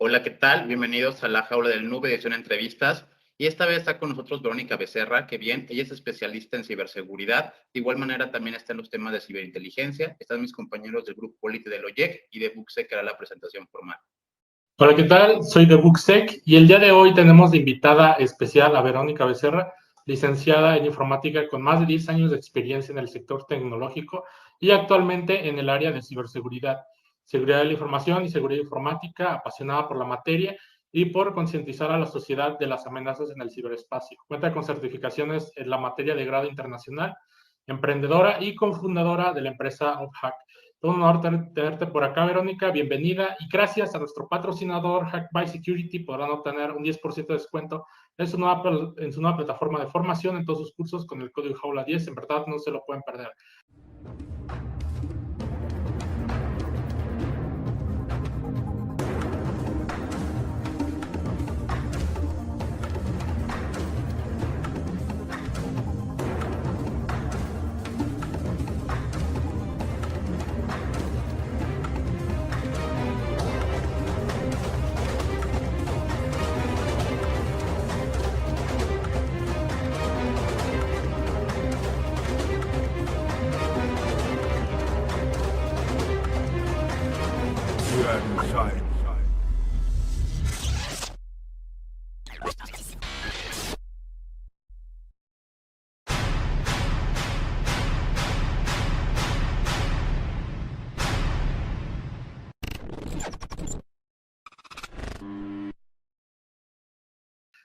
Hola, ¿qué tal? Bienvenidos a La Jaula del Nube, edición entrevistas. Y esta vez está con nosotros Verónica Becerra, que bien, ella es especialista en ciberseguridad. De igual manera también está en los temas de ciberinteligencia. Están mis compañeros del grupo Polity del OYEC y de Buxec, que era la presentación formal. Hola, ¿qué tal? Soy de Buxec y el día de hoy tenemos de invitada especial a Verónica Becerra, licenciada en informática con más de 10 años de experiencia en el sector tecnológico y actualmente en el área de ciberseguridad, seguridad de la información y seguridad informática, apasionada por la materia y por concientizar a la sociedad de las amenazas en el ciberespacio. Cuenta con certificaciones en la materia de grado internacional, emprendedora y cofundadora de la empresa OpHack. Todo un honor tenerte por acá, Verónica. Bienvenida. Y gracias a nuestro patrocinador, Hack by Security, podrán obtener un 10% de descuento en su nueva plataforma de formación en todos sus cursos con el código JAULA10. En verdad, no se lo pueden perder.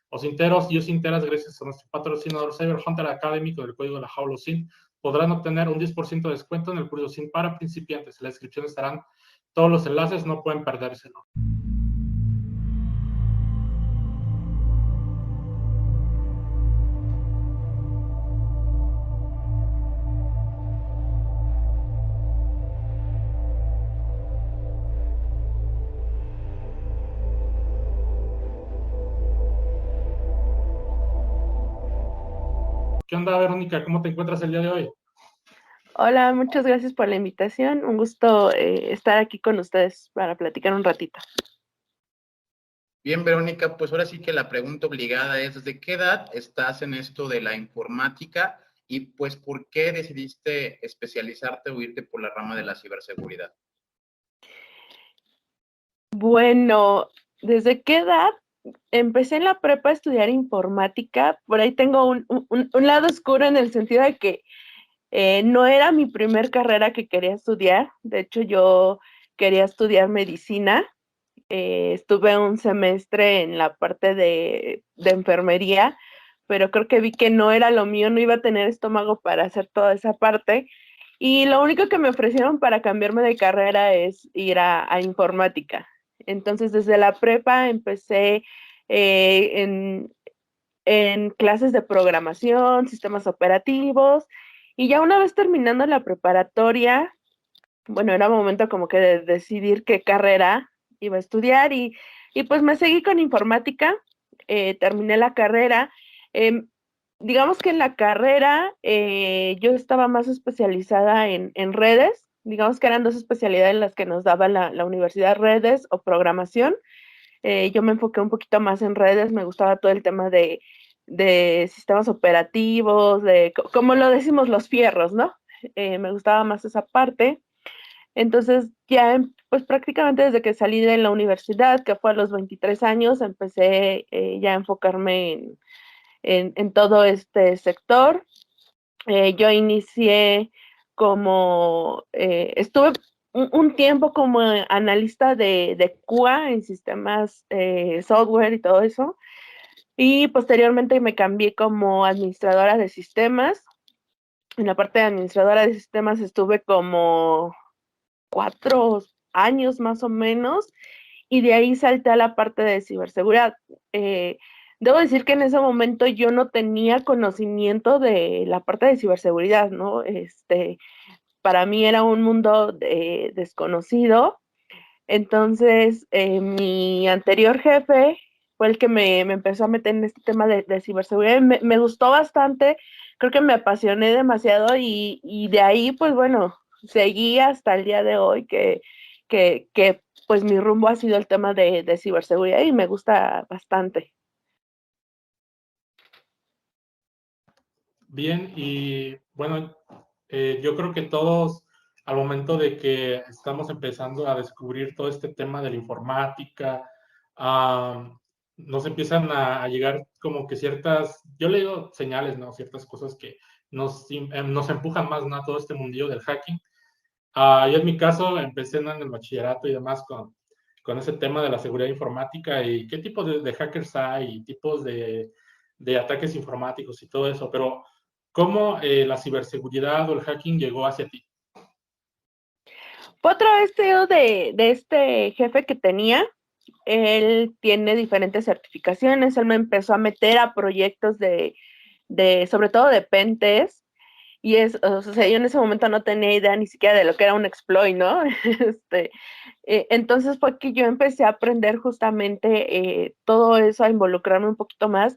Osinteros y osinteras, gracias a nuestro patrocinador Cyber Hunter Academy con el código de la Jaula SIN, podrán obtener un 10% de descuento en el curso SIN para principiantes. En la descripción estarán todos los enlaces, no pueden perdérselo. ¿Qué onda, Verónica? ¿Cómo te encuentras el día de hoy? Hola, muchas gracias por la invitación. Un gusto estar aquí con ustedes para platicar un ratito. Bien, Verónica, pues ahora sí que la pregunta obligada es, ¿desde qué edad estás en esto de la informática? Y pues, ¿por qué decidiste especializarte o irte por la rama de la ciberseguridad? Bueno, ¿desde qué edad? Empecé en la prepa a estudiar informática. Por ahí tengo un lado oscuro en el sentido de que no era mi primer carrera que quería estudiar. De hecho, yo quería estudiar medicina. Estuve un semestre en la parte de enfermería, pero creo que vi que no era lo mío, no iba a tener estómago para hacer toda esa parte. Y lo único que me ofrecieron para cambiarme de carrera es ir a informática. Entonces, desde la prepa empecé en clases de programación, sistemas operativos, y ya una vez terminando la preparatoria, bueno, era momento como que de decidir qué carrera iba a estudiar y pues me seguí con informática, terminé la carrera. Digamos que en la carrera yo estaba más especializada en redes, digamos que eran dos especialidades las que nos daba la universidad, redes o programación. Yo me enfoqué un poquito más en redes, me gustaba todo el tema de sistemas operativos, como lo decimos, los fierros, ¿no? Me gustaba más esa parte. Entonces, ya, pues prácticamente desde que salí de la universidad, que fue a los 23 años, empecé ya a enfocarme en todo este sector. Yo inicié estuve un tiempo como analista de QA en sistemas software y todo eso, y posteriormente me cambié como administradora de sistemas. En la parte de administradora de sistemas estuve como 4 años más o menos, y de ahí salté a la parte de ciberseguridad. Debo decir que en ese momento yo no tenía conocimiento de la parte de ciberseguridad, ¿no? Para mí era un mundo desconocido. Entonces, mi anterior jefe fue el que me empezó a meter en este tema de ciberseguridad. Me gustó bastante, creo que me apasioné demasiado y de ahí, pues bueno, seguí hasta el día de hoy que pues mi rumbo ha sido el tema de ciberseguridad y me gusta bastante. Bien, y bueno, yo creo que todos, al momento de que estamos empezando a descubrir todo este tema de la informática, nos empiezan a llegar como que ciertas, yo le digo señales, ¿no? Ciertas cosas que nos empujan más, ¿no? A todo este mundillo del hacking. Yo en mi caso empecé, ¿no? En el bachillerato y demás con ese tema de la seguridad informática y qué tipos de hackers hay, y tipos de ataques informáticos y todo eso, pero ¿cómo la ciberseguridad o el hacking llegó hacia ti? Otra vez te digo de este jefe que tenía, él tiene diferentes certificaciones, él me empezó a meter a proyectos sobre todo de pentest, y o sea, yo en ese momento no tenía idea ni siquiera de lo que era un exploit, ¿no? Entonces fue que yo empecé a aprender justamente todo eso, a involucrarme un poquito más.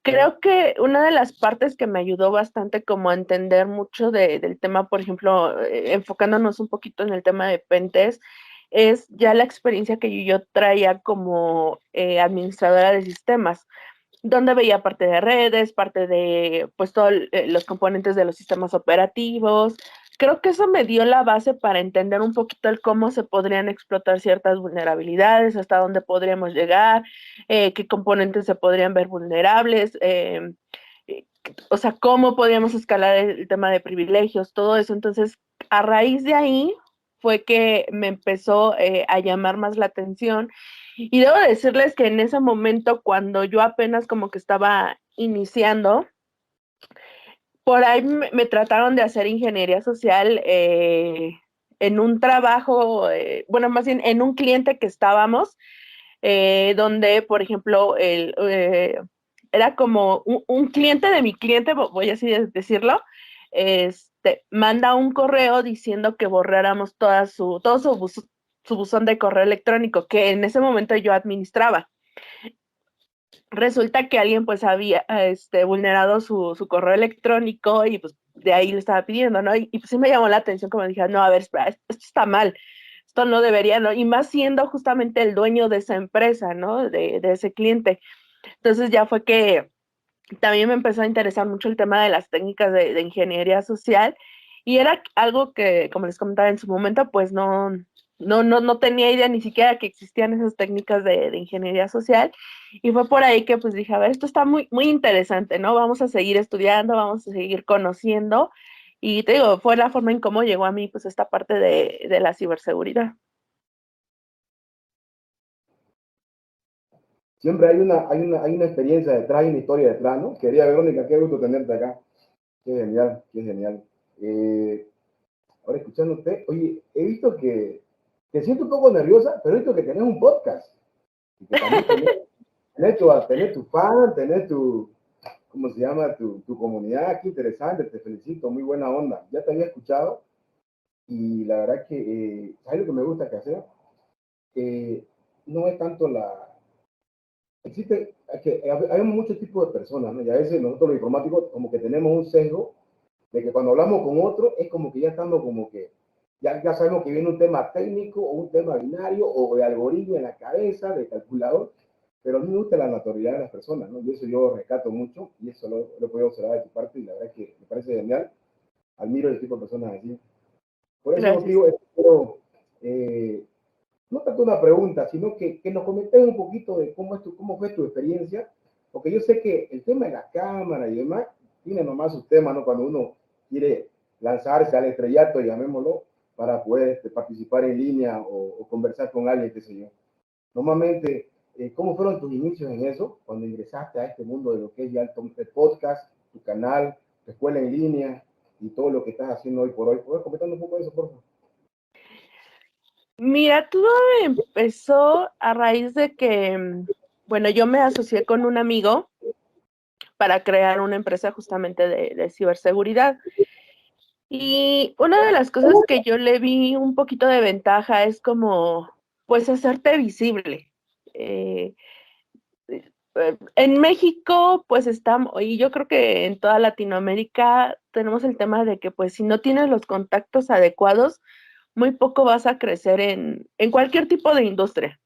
Creo que una de las partes que me ayudó bastante como a entender mucho del tema, por ejemplo, enfocándonos un poquito en el tema de Pentes, es ya la experiencia que yo traía como administradora de sistemas, donde veía parte de redes, parte de pues todos los componentes de los sistemas operativos. Creo que eso me dio la base para entender un poquito el cómo se podrían explotar ciertas vulnerabilidades, hasta dónde podríamos llegar, qué componentes se podrían ver vulnerables, eh, o sea, cómo podríamos escalar el tema de privilegios, todo eso. Entonces, a raíz de ahí fue que me empezó a llamar más la atención y debo decirles que en ese momento, cuando yo apenas como que estaba iniciando, por ahí me trataron de hacer ingeniería social en un trabajo, bueno, más bien en un cliente que estábamos, donde, por ejemplo, era como un cliente de mi cliente, voy así a decirlo, manda un correo diciendo que borráramos todo su buzón de correo electrónico, que en ese momento yo administraba. Resulta que alguien pues había vulnerado su correo electrónico y pues de ahí le estaba pidiendo, ¿no? Y pues sí me llamó la atención, como dije, no, a ver, espera, esto está mal, esto no debería, ¿no? Y más siendo justamente el dueño de esa empresa, ¿no? De ese cliente. Entonces ya fue que también me empezó a interesar mucho el tema de las técnicas de ingeniería social y era algo que, como les comentaba en su momento, pues no tenía idea ni siquiera que existían esas técnicas de ingeniería social y fue por ahí que pues dije, a ver, esto está muy, muy interesante, ¿no? Vamos a seguir estudiando, vamos a seguir conociendo y te digo, fue la forma en cómo llegó a mí pues esta parte de la ciberseguridad. Siempre hay una experiencia detrás, hay una historia detrás, ¿no? Querida Verónica, qué gusto tenerte acá. Qué genial, qué genial. Ahora escuchándote, oye, he visto que te siento un poco nerviosa, pero he visto que tenés un podcast. Y que también tenés tu fan, tenés tu, ¿cómo se llama? Tu comunidad, qué interesante, te felicito, muy buena onda. Ya te había escuchado y la verdad que, ¿sabes lo que me gusta que hacer? No es tanto existe, hay muchos tipos de personas, ¿no? Y a veces nosotros los informáticos como que tenemos un sesgo de que cuando hablamos con otro es como que ya estamos como que, ya sabemos que viene un tema técnico o un tema binario o de algoritmo en la cabeza, de calculador, pero a mí me gusta la naturalidad de las personas, ¿no? Y eso yo rescato mucho y eso lo puedo observar de tu parte y la verdad que me parece genial. Admiro el tipo de personas así. Por ese Gracias. motivo, espero, no tanto una pregunta, sino que nos comentes un poquito de cómo fue tu experiencia, porque yo sé que el tema de la cámara y demás tiene nomás sus temas, ¿no? Cuando uno quiere lanzarse al estrellato, llamémoslo, para poder participar en línea o conversar con alguien, qué sé yo. Normalmente, ¿cómo fueron tus inicios en eso, cuando ingresaste a este mundo de lo que es ya el podcast, tu canal, tu escuela en línea y todo lo que estás haciendo hoy por hoy? ¿Puedes comentar un poco de eso, por favor? Mira, todo empezó a raíz de que, bueno, yo me asocié con un amigo para crear una empresa justamente de ciberseguridad. Y una de las cosas que yo le vi un poquito de ventaja es como, pues, hacerte visible. Eh, en México, pues, estamos, y yo creo que en toda Latinoamérica tenemos el tema de que, pues, si no tienes los contactos adecuados, muy poco vas a crecer en cualquier tipo de industria.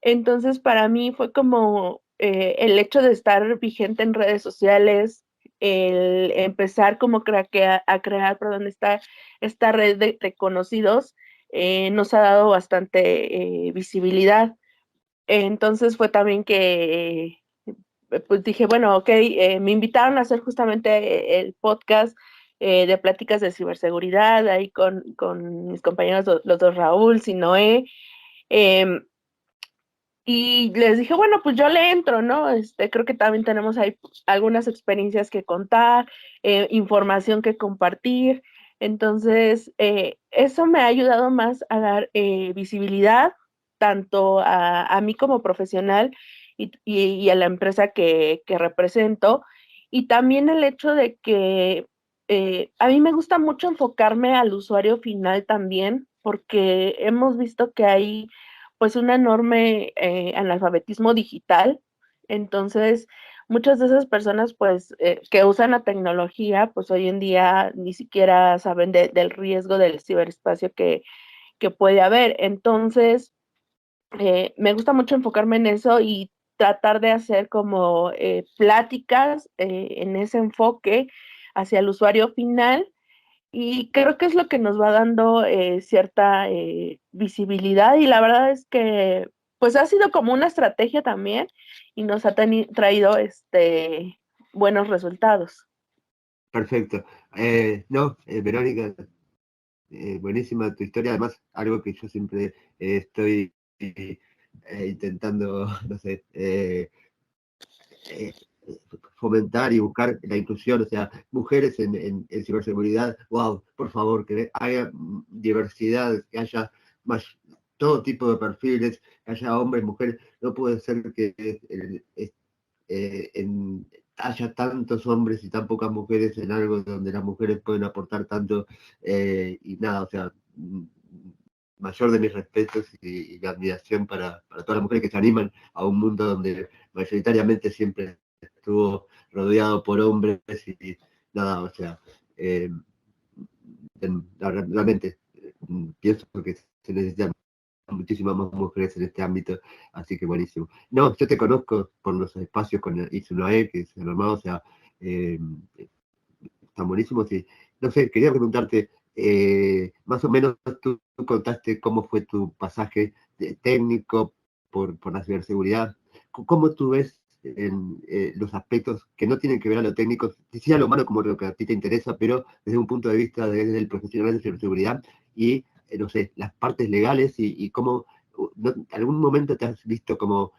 Entonces, para mí fue como el hecho de estar vigente en redes sociales, el empezar como a crear, perdón, esta red de conocidos, nos ha dado bastante visibilidad. Entonces fue también que pues dije, bueno, ok, me invitaron a hacer justamente el podcast de pláticas de ciberseguridad ahí con mis compañeros, los dos Raúl y Noé. em, y les dije, bueno, pues yo le entro, ¿no? Creo que también tenemos ahí algunas experiencias que contar, información que compartir. Entonces, eso me ha ayudado más a dar visibilidad tanto a mí como profesional y a la empresa que represento. Y también el hecho de que a mí me gusta mucho enfocarme al usuario final también, porque hemos visto que hay pues un enorme analfabetismo digital. Entonces, muchas de esas personas, pues, que usan la tecnología, pues hoy en día ni siquiera saben del riesgo del ciberespacio que puede haber. Entonces, me gusta mucho enfocarme en eso y tratar de hacer como pláticas en ese enfoque hacia el usuario final y creo que es lo que nos va dando cierta visibilidad y la verdad es que pues ha sido como una estrategia también y nos ha traído buenos resultados. Perfecto. No, Verónica, buenísima tu historia. Además, algo que yo siempre estoy intentando, no sé, eh, fomentar y buscar la inclusión, o sea, mujeres en ciberseguridad, wow, por favor, que haya diversidad, que haya más, todo tipo de perfiles, que haya hombres, mujeres, no puede ser que haya tantos hombres y tan pocas mujeres en algo donde las mujeres pueden aportar tanto y nada, o sea, mayor de mis respetos y la admiración para todas las mujeres que se animan a un mundo donde mayoritariamente siempre estuvo rodeado por hombres y nada, o sea, eh, realmente pienso que se necesitan muchísimas más mujeres en este ámbito, así que buenísimo. No, yo te conozco por los espacios con Isunae, que se han armado, o sea, eh, están buenísimos y no sé, quería preguntarte, más o menos tú contaste cómo fue tu pasaje técnico por la ciberseguridad, ¿cómo tú ves en los aspectos que no tienen que ver a lo técnico, sí a lo humano como lo que a ti te interesa, pero desde un punto de vista del profesional de ciberseguridad y, no sé, las partes legales y cómo, algún momento te has visto como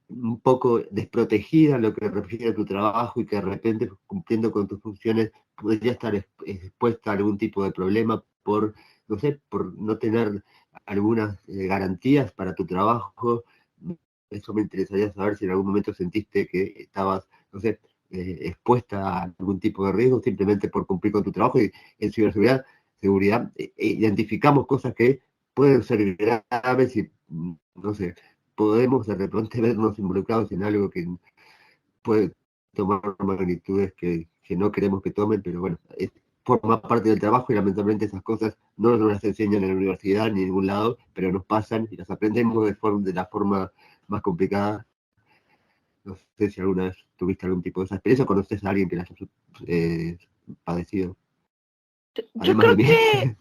un poco desprotegida en lo que refiere a tu trabajo y que de repente cumpliendo con tus funciones podría estar expuesta a algún tipo de problema por, no sé, por no tener algunas garantías para tu trabajo? Eso me interesaría saber si en algún momento sentiste que estabas, no sé, expuesta a algún tipo de riesgo simplemente por cumplir con tu trabajo. Y en seguridad, identificamos cosas que pueden ser graves y, no sé, podemos de repente vernos involucrados en algo que puede tomar magnitudes que no queremos que tomen, pero bueno, forma parte del trabajo y lamentablemente esas cosas no nos las enseñan en la universidad ni en ningún lado, pero nos pasan y las aprendemos de la forma más complicada. No sé si alguna vez tuviste algún tipo de esa experiencia o conoces a alguien que la haya padecido. Yo Además de creo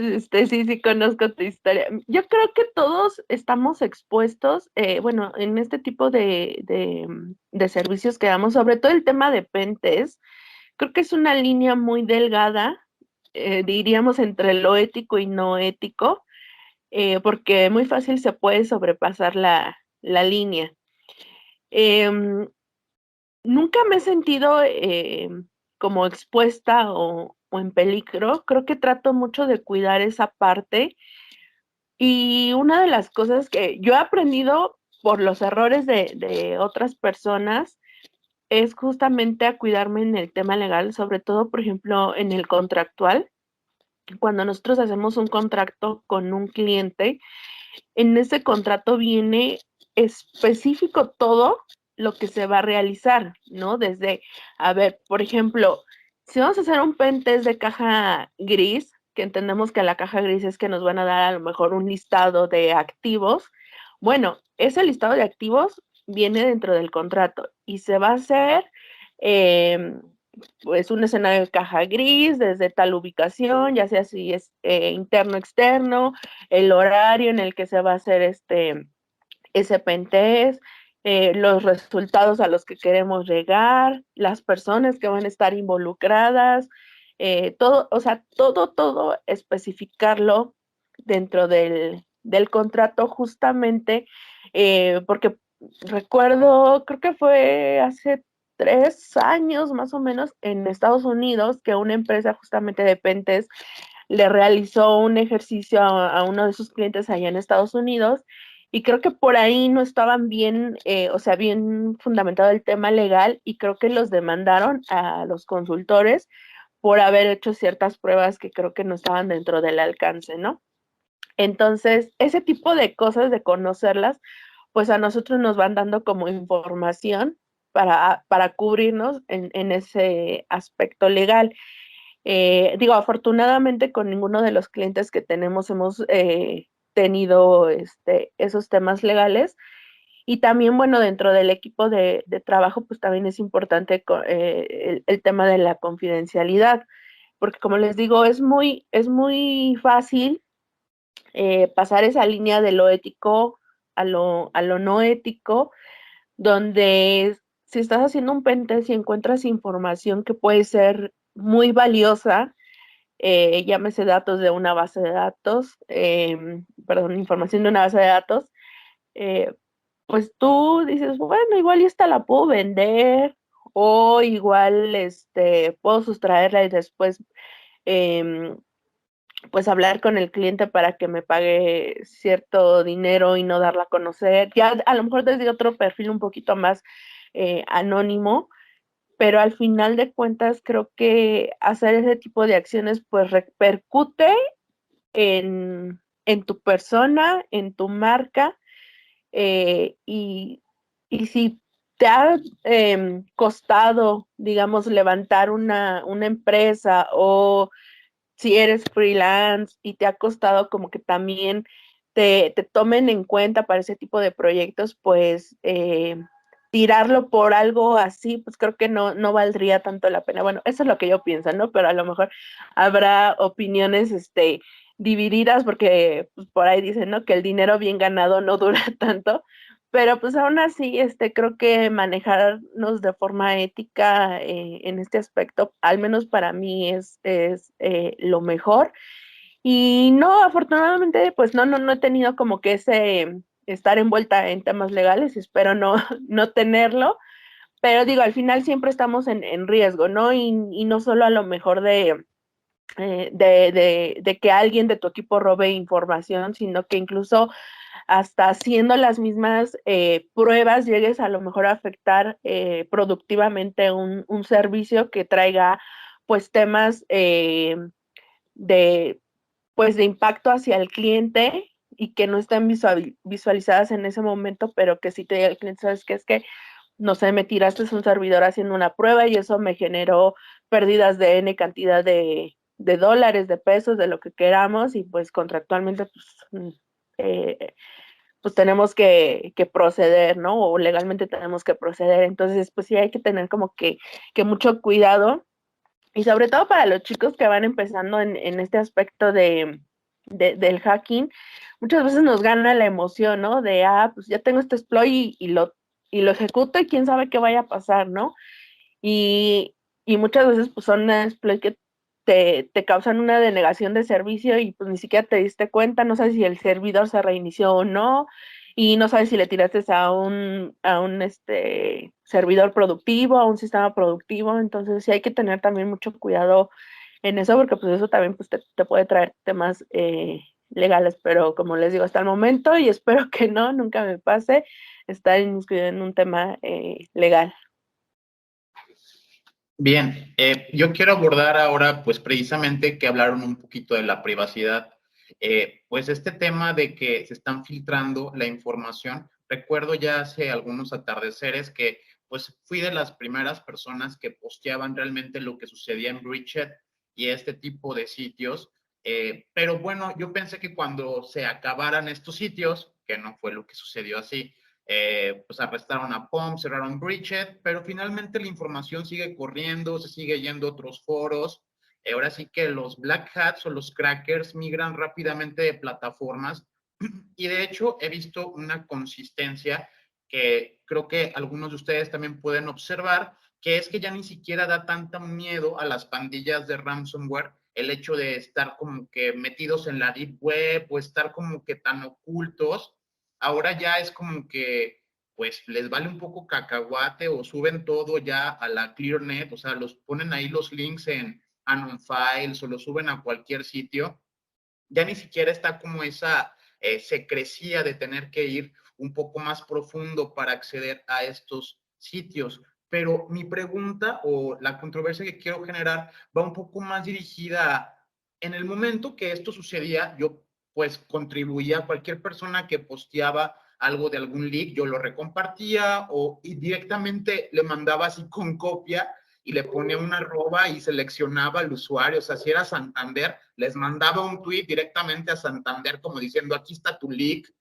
mí. que sí conozco tu historia. Yo creo que todos estamos expuestos, bueno, en este tipo de servicios que damos, sobre todo el tema de Pentest, creo que es una línea muy delgada, diríamos entre lo ético y no ético, porque muy fácil se puede sobrepasar la línea. Em, Nunca me he sentido como expuesta o en peligro. Creo que trato mucho de cuidar esa parte. Y una de las cosas que yo he aprendido por los errores de otras personas es justamente a cuidarme en el tema legal, sobre todo, por ejemplo, en el contractual. Cuando nosotros hacemos un contrato con un cliente, en ese contrato viene específico todo lo que se va a realizar, ¿no? Desde, a ver, por ejemplo, si vamos a hacer un pentest de caja gris, que entendemos que la caja gris es que nos van a dar a lo mejor un listado de activos, bueno, ese listado de activos viene dentro del contrato y se va a hacer pues un escenario de caja gris desde tal ubicación, ya sea si es interno, externo, el horario en el que se va a hacer ese pentest, los resultados a los que queremos llegar, las personas que van a estar involucradas, todo, o sea, todo especificarlo dentro del contrato justamente, porque recuerdo, creo que fue hace 3 años más o menos en Estados Unidos que una empresa justamente de Pentest le realizó un ejercicio a uno de sus clientes allá en Estados Unidos y creo que por ahí no estaban bien, o sea, bien fundamentado el tema legal y creo que los demandaron a los consultores por haber hecho ciertas pruebas que creo que no estaban dentro del alcance, ¿no? Entonces, ese tipo de cosas, de conocerlas, pues a nosotros nos van dando como información para cubrirnos en ese aspecto legal. Digo, afortunadamente con ninguno de los clientes que tenemos hemos tenido esos temas legales. Y también, bueno, dentro del equipo de trabajo, pues también es importante el tema de la confidencialidad, porque como les digo, es muy fácil pasar esa línea de lo ético a lo no ético, donde si estás haciendo un pentest y encuentras información que puede ser muy valiosa, llámese datos de una base de datos, perdón, información de una base de datos, eh, pues tú dices, bueno, igual y esta la puedo vender o igual puedo sustraerla y después eh, pues hablar con el cliente para que me pague cierto dinero y no darla a conocer. Ya a lo mejor desde otro perfil un poquito más anónimo, pero al final de cuentas creo que hacer ese tipo de acciones pues repercute en tu persona, en tu marca, y si te ha costado, digamos, levantar una empresa o si eres freelance y te ha costado como que también te tomen en cuenta para ese tipo de proyectos, pues tirarlo por algo así, pues creo que no valdría tanto la pena. Bueno, eso es lo que yo pienso, ¿no? Pero a lo mejor habrá opiniones divididas porque pues, por ahí dicen, ¿no? Que el dinero bien ganado no dura tanto. Pero pues aún así, creo que manejarnos de forma ética en este aspecto, al menos para mí es lo mejor. Y no, afortunadamente, pues no he tenido como que ese estar envuelta en temas legales, espero no, no tenerlo, pero digo, al final siempre estamos en riesgo, ¿no? Y no solo a lo mejor de que alguien de tu equipo robe información, sino que incluso hasta haciendo las mismas pruebas llegues a lo mejor a afectar productivamente un servicio que traiga pues temas de pues de impacto hacia el cliente y que no estén visualizadas en ese momento, pero que sí te diga el cliente, ¿sabes qué? Es que, no sé, me tiraste un servidor haciendo una prueba y eso me generó pérdidas de N cantidad de dólares, de pesos, de lo que queramos y pues contractualmente pues tenemos que proceder, ¿no? O legalmente tenemos que proceder. Entonces, pues sí hay que tener como que mucho cuidado y sobre todo para los chicos que van empezando en este aspecto del hacking, muchas veces nos gana la emoción, ¿no? De, pues ya tengo este exploit y lo ejecuto y quién sabe qué vaya a pasar, ¿no? Y muchas veces pues son exploits que te causan una denegación de servicio y pues ni siquiera te diste cuenta, no sabes si el servidor se reinició o no, y no sabes si le tiraste a un servidor productivo, a un sistema productivo, entonces sí hay que tener también mucho cuidado en eso, porque pues eso también pues te puede traer temas legales, pero como les digo, hasta el momento, y espero que no, nunca me pase, estar inmiscuido en un tema legal. Bien, yo quiero abordar ahora, pues precisamente que hablaron un poquito de la privacidad, pues este tema de que se están filtrando la información. Recuerdo ya hace algunos atardeceres que pues fui de las primeras personas que posteaban realmente lo que sucedía en Breached y este tipo de sitios. Pero bueno, yo pensé que cuando se acabaran estos sitios, que no fue lo que sucedió así, pues arrestaron a POM, cerraron Breached, pero finalmente la información sigue corriendo, se sigue yendo a otros foros. Ahora sí que los Black Hats o los crackers migran rápidamente de plataformas y de hecho he visto una consistencia que creo que algunos de ustedes también pueden observar, que es que ya ni siquiera da tanto miedo a las pandillas de ransomware el hecho de estar como que metidos en la deep web o estar como que tan ocultos. Ahora ya es como que pues les vale un poco cacahuate o suben todo ya a la ClearNet, o sea, los ponen ahí los links en Anon Files o los suben a cualquier sitio. Ya ni siquiera está como esa secrecía de tener que ir un poco más profundo para acceder a estos sitios. Pero mi pregunta o la controversia que quiero generar va un poco más dirigida a, en el momento que esto sucedía, yo pues contribuía a cualquier persona que posteaba algo de algún leak, yo lo recompartía o y directamente le mandaba así con copia y le ponía una arroba y seleccionaba al usuario. O sea, si era Santander, les mandaba un tweet directamente a Santander como diciendo, aquí está tu leak.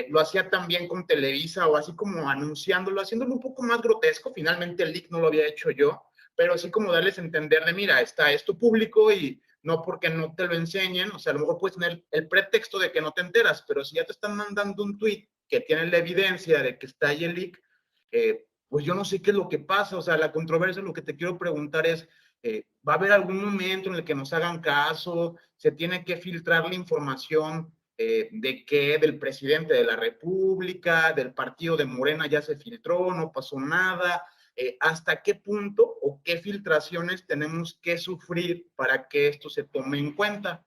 Lo hacía también con Televisa o así como anunciándolo, haciéndolo un poco más grotesco. Finalmente el leak no lo había hecho yo, pero así como darles a entender de, mira, está esto público y no porque no te lo enseñen, o sea, a lo mejor puedes tener el pretexto de que no te enteras, pero si ya te están mandando un tweet que tiene la evidencia de que está ahí el leak, pues yo no sé qué es lo que pasa. O sea, la controversia, lo que te quiero preguntar es, ¿va a haber algún momento en el que nos hagan caso? ¿Se tiene que filtrar la información de qué? ¿Del presidente de la República? ¿Del partido de Morena ya se filtró? ¿No pasó nada? ¿Hasta qué punto o qué filtraciones tenemos que sufrir para que esto se tome en cuenta?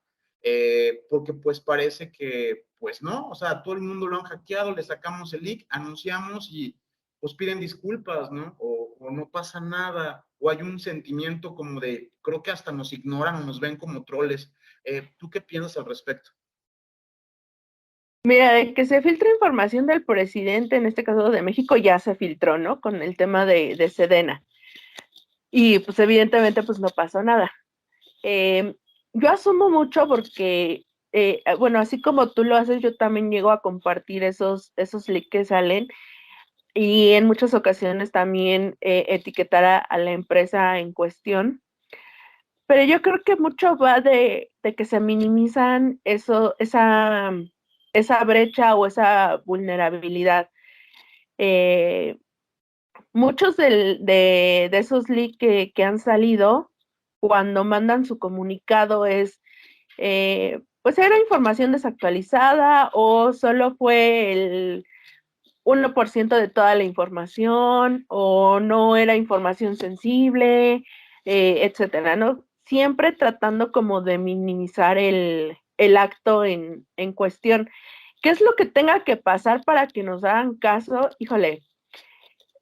Porque pues parece que, pues no, o sea, todo el mundo lo han hackeado, le sacamos el leak, anunciamos y pues piden disculpas, ¿no? O no pasa nada, o hay un sentimiento como de, creo que hasta nos ignoran o nos ven como troles. ¿Tú qué piensas al respecto? Mira, de que se filtra información del presidente, en este caso de México, ya se filtró, ¿no? Con el tema de Sedena. Y pues evidentemente pues no pasó nada. Yo asumo mucho porque, bueno, así como tú lo haces, yo también llego a compartir esos links que salen y en muchas ocasiones también etiquetar a la empresa en cuestión. Pero yo creo que mucho va de que se minimizan esa brecha o esa vulnerabilidad. Muchos de esos leaks que han salido, cuando mandan su comunicado es, pues era información desactualizada o solo fue el 1% de toda la información o no era información sensible, etcétera, ¿no? Siempre tratando como de minimizar el acto en cuestión. ¿Qué es lo que tenga que pasar para que nos hagan caso? Híjole,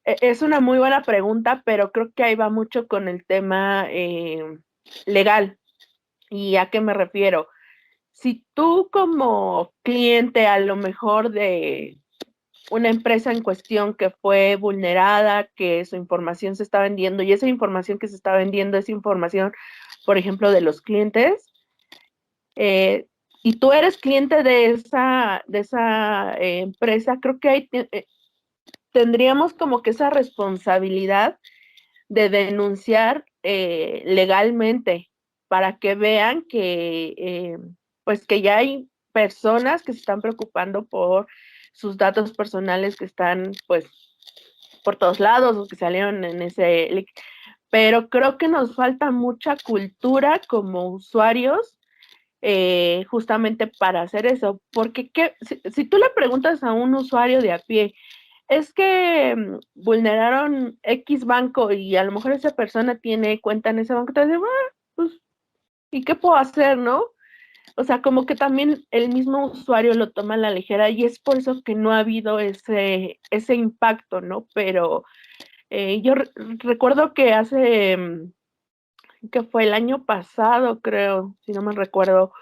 es una muy buena pregunta, pero creo que ahí va mucho con el tema legal. ¿Y a qué me refiero? Si tú como cliente a lo mejor de una empresa en cuestión que fue vulnerada, que su información se está vendiendo y esa información que se está vendiendo es información, por ejemplo, de los clientes, y tú eres cliente de esa empresa, creo que ahí tendríamos como que esa responsabilidad de denunciar legalmente para que vean que pues que ya hay personas que se están preocupando por sus datos personales que están pues por todos lados o que salieron en ese leak. Pero creo que nos falta mucha cultura como usuarios justamente para hacer eso, porque si tú le preguntas a un usuario de a pie, es que vulneraron X banco y a lo mejor esa persona tiene cuenta en ese banco, te dice, pues, ¿y qué puedo hacer, no? O sea, como que también el mismo usuario lo toma a la ligera y es por eso que no ha habido ese impacto, ¿no? Pero yo recuerdo que que fue el año pasado, creo, si no me recuerdo,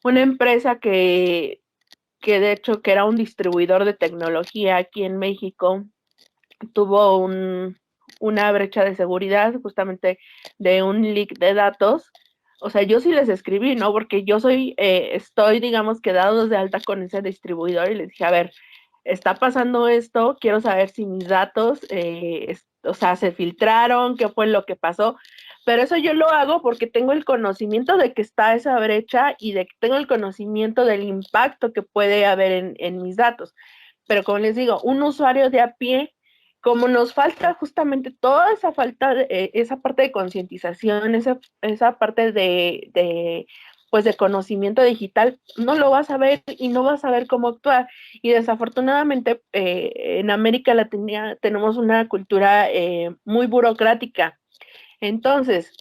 una empresa que de hecho que era un distribuidor de tecnología aquí en México, tuvo una brecha de seguridad justamente de un leak de datos. O sea, yo sí les escribí, ¿no? Porque yo estoy, digamos, dados de alta con ese distribuidor y les dije, a ver, está pasando esto, quiero saber si mis datos, o sea, se filtraron, qué fue lo que pasó. Pero eso yo lo hago porque tengo el conocimiento de que está esa brecha y de que tengo el conocimiento del impacto que puede haber en mis datos. Pero como les digo, un usuario de a pie, como nos falta justamente toda esa falta, esa parte de concientización, esa parte pues de conocimiento digital, no lo vas a ver y no vas a ver cómo actuar. Y desafortunadamente en América Latina tenemos una cultura muy burocrática. Entonces,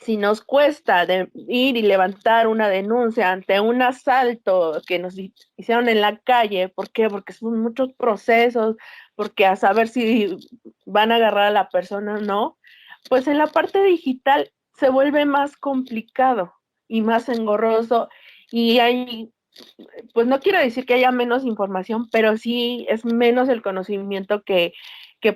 si nos cuesta ir y levantar una denuncia ante un asalto que nos hicieron en la calle, ¿por qué? Porque son muchos procesos, porque a saber si van a agarrar a la persona o no, pues en la parte digital se vuelve más complicado y más engorroso y hay, pues no quiero decir que haya menos información, pero sí es menos el conocimiento que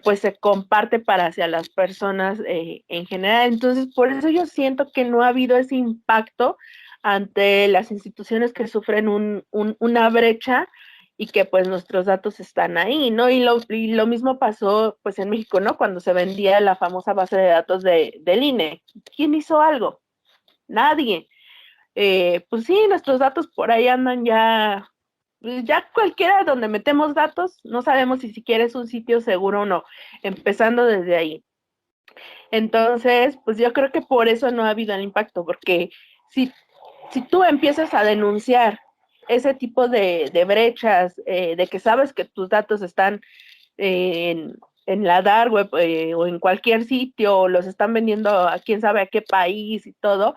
pues se comparte para hacia las personas en general. Entonces, por eso yo siento que no ha habido ese impacto ante las instituciones que sufren una brecha y que pues nuestros datos están ahí, ¿no? Y lo mismo pasó pues en México, ¿no? Cuando se vendía la famosa base de datos del INE. ¿Quién hizo algo? Nadie. Pues sí, nuestros datos por ahí andan ya, pues ya cualquiera donde metemos datos, no sabemos si siquiera es un sitio seguro o no, empezando desde ahí. Entonces, pues yo creo que por eso no ha habido el impacto, porque si tú empiezas a denunciar ese tipo de brechas, de que sabes que tus datos están en la dark web o en cualquier sitio, o los están vendiendo a quién sabe a qué país y todo,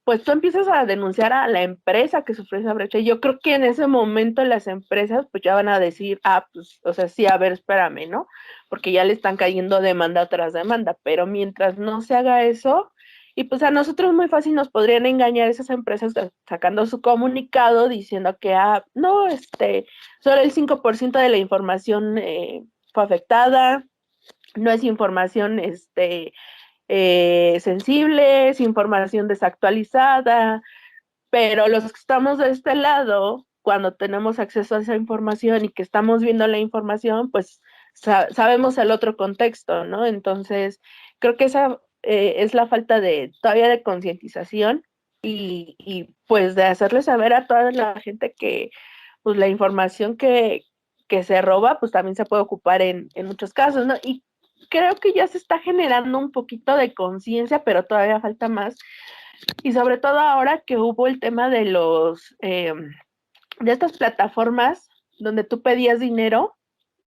pues tú empiezas a denunciar a la empresa que sufre esa brecha. Yo creo que en ese momento las empresas pues ya van a decir, pues, o sea, sí, a ver, espérame, ¿no? Porque ya le están cayendo demanda tras demanda, pero mientras no se haga eso, y pues a nosotros muy fácil nos podrían engañar esas empresas sacando su comunicado diciendo que, no, solo el 5% de la información fue afectada, no es información, sensibles, información desactualizada, pero los que estamos de este lado, cuando tenemos acceso a esa información y que estamos viendo la información, pues sabemos el otro contexto, ¿no? Entonces, creo que esa es la falta todavía de concientización y pues de hacerle saber a toda la gente que pues la información que se roba, pues también se puede ocupar en muchos casos, ¿no? Y creo que ya se está generando un poquito de conciencia, pero todavía falta más. Y sobre todo ahora que hubo el tema de estas plataformas donde tú pedías dinero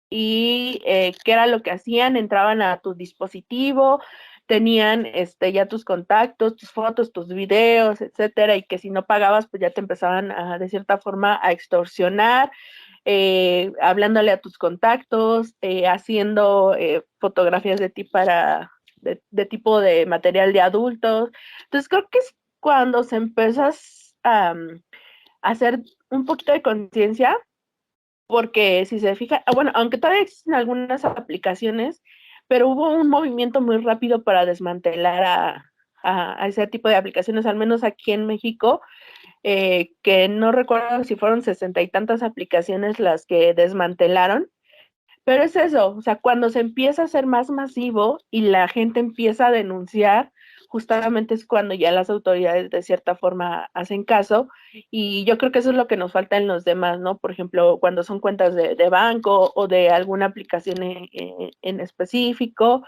y qué era lo que hacían, entraban a tu dispositivo, tenían ya tus contactos, tus fotos, tus videos, etcétera, y que si no pagabas, pues ya te empezaban de cierta forma a extorsionar, hablándole a tus contactos, haciendo fotografías de ti de tipo de material de adultos. Entonces creo que es cuando se empieza a hacer un poquito de conciencia, porque si se fija, bueno, aunque todavía existen algunas aplicaciones, pero hubo un movimiento muy rápido para desmantelar a ese tipo de aplicaciones, al menos aquí en México, que no recuerdo si fueron 60 y tantas aplicaciones las que desmantelaron, pero es eso, o sea, cuando se empieza a hacer más masivo y la gente empieza a denunciar, justamente es cuando ya las autoridades de cierta forma hacen caso y yo creo que eso es lo que nos falta en los demás, ¿no? Por ejemplo, cuando son cuentas de banco o de alguna aplicación en específico,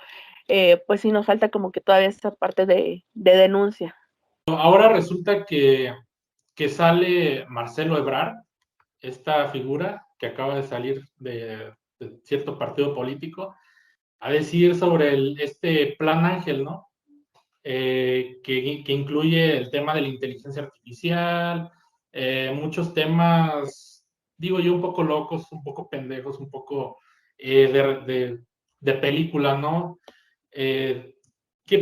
pues sí nos falta como que todavía esa parte de denuncia. Ahora resulta que sale Marcelo Ebrard, esta figura que acaba de salir de cierto partido político, a decir sobre este Plan Ángel, ¿no? Que incluye el tema de la inteligencia artificial, muchos temas, digo yo, un poco locos, un poco pendejos, un poco de película, ¿no? ¿Qué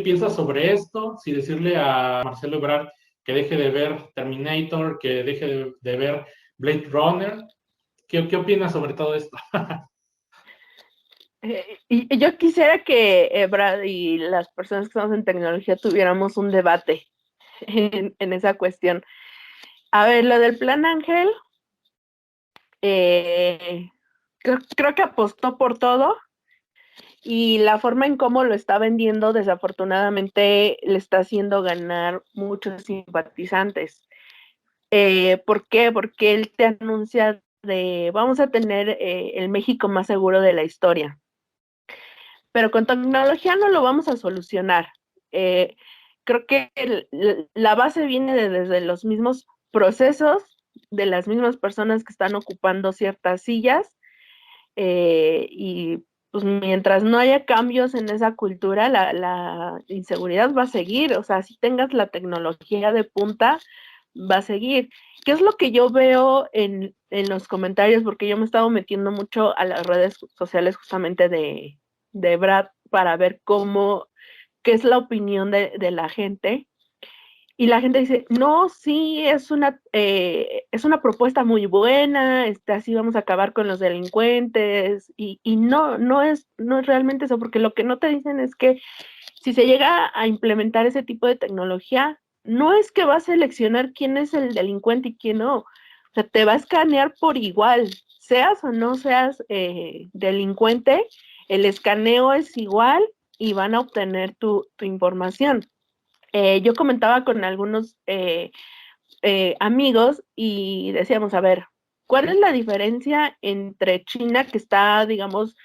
piensas sobre esto? Si decirle a Marcelo Ebrard que deje de ver Terminator, que deje de ver Blade Runner, ¿qué opinas sobre todo esto? Y yo quisiera que Brad y las personas que estamos en tecnología tuviéramos un debate en esa cuestión. A ver, lo del Plan Ángel, creo que apostó por todo y la forma en cómo lo está vendiendo desafortunadamente le está haciendo ganar muchos simpatizantes. ¿Por qué? Porque él te anuncia de vamos a tener el México más seguro de la historia. Pero con tecnología no lo vamos a solucionar. Creo que la base viene desde los mismos procesos, de las mismas personas que están ocupando ciertas sillas, y pues mientras no haya cambios en esa cultura, la inseguridad va a seguir. O sea, si tengas la tecnología de punta, va a seguir. ¿Qué es lo que yo veo en los comentarios? Porque yo me he estado metiendo mucho a las redes sociales justamente de Brad para ver qué es la opinión de la gente. Y la gente dice, no, sí, es una propuesta muy buena, así vamos a acabar con los delincuentes, y no es realmente eso, porque lo que no te dicen es que si se llega a implementar ese tipo de tecnología, no es que va a seleccionar quién es el delincuente y quién no, o sea, te va a escanear por igual, seas o no seas delincuente, el escaneo es igual y van a obtener tu información. Yo comentaba con algunos amigos y decíamos, a ver, ¿cuál es la diferencia entre China, que está, digamos,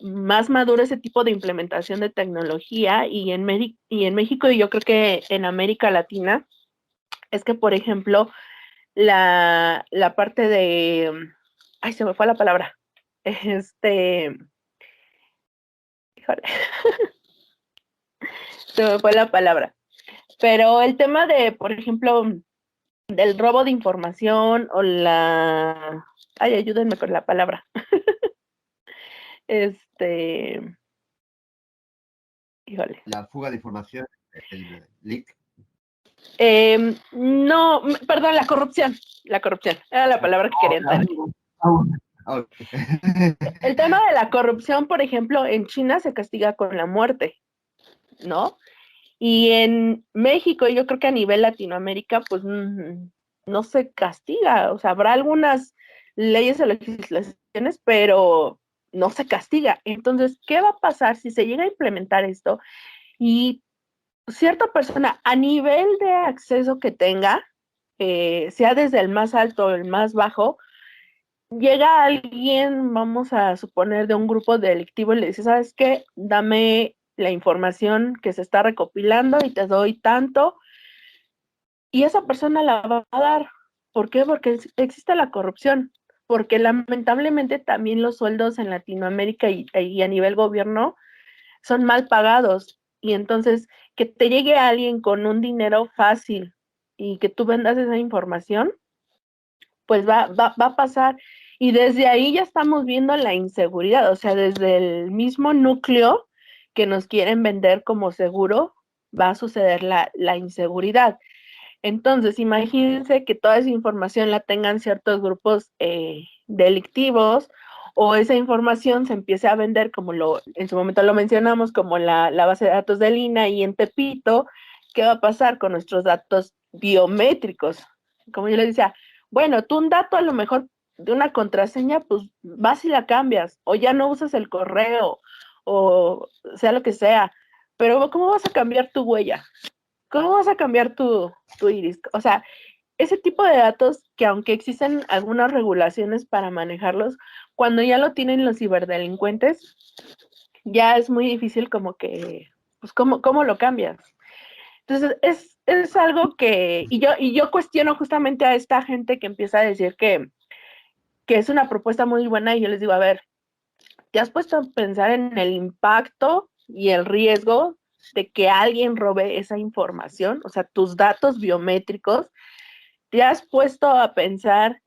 más maduro ese tipo de implementación de tecnología, y en México, y yo creo que en América Latina? Es que, por ejemplo, la parte de, ay, se me fue la palabra, híjole, se me fue la palabra, pero el tema de, por ejemplo, del robo de información o ay, ayúdenme con la palabra. Híjole. La fuga de información, el leak. No, perdón, la corrupción, era la palabra que quería entender. Okay. El tema de la corrupción, por ejemplo, en China se castiga con la muerte, ¿no? Y en México, yo creo que a nivel Latinoamérica, pues no se castiga. O sea, habrá algunas leyes o legislaciones, pero no se castiga. Entonces, ¿qué va a pasar si se llega a implementar esto y cierta persona, a nivel de acceso que tenga, sea desde el más alto o el más bajo, llega alguien, vamos a suponer, de un grupo delictivo y le dice, ¿sabes qué? Dame la información que se está recopilando y te doy tanto, y esa persona la va a dar. ¿Por qué? Porque existe la corrupción, porque lamentablemente también los sueldos en Latinoamérica y a nivel gobierno son mal pagados, y entonces que te llegue alguien con un dinero fácil y que tú vendas esa información, pues va a pasar. Y desde ahí ya estamos viendo la inseguridad, o sea, desde el mismo núcleo que nos quieren vender como seguro, va a suceder la inseguridad. Entonces, imagínense que toda esa información la tengan ciertos grupos delictivos, o esa información se empiece a vender, como en su momento lo mencionamos, como la base de datos del INAH y en Tepito. ¿Qué va a pasar con nuestros datos biométricos? Como yo les decía, bueno, tú un dato a lo mejor de una contraseña, pues vas y la cambias, o ya no usas el correo, o sea lo que sea, pero ¿cómo vas a cambiar tu huella? ¿Cómo vas a cambiar tu iris? O sea, ese tipo de datos que, aunque existen algunas regulaciones para manejarlos, cuando ya lo tienen los ciberdelincuentes, ya es muy difícil como que, pues, ¿cómo lo cambias? Entonces, es algo que, y yo cuestiono justamente a esta gente que empieza a decir que es una propuesta muy buena, y yo les digo, a ver, ¿te has puesto a pensar en el impacto y el riesgo de que alguien robe esa información? O sea, tus datos biométricos. ¿Te has puesto a pensar,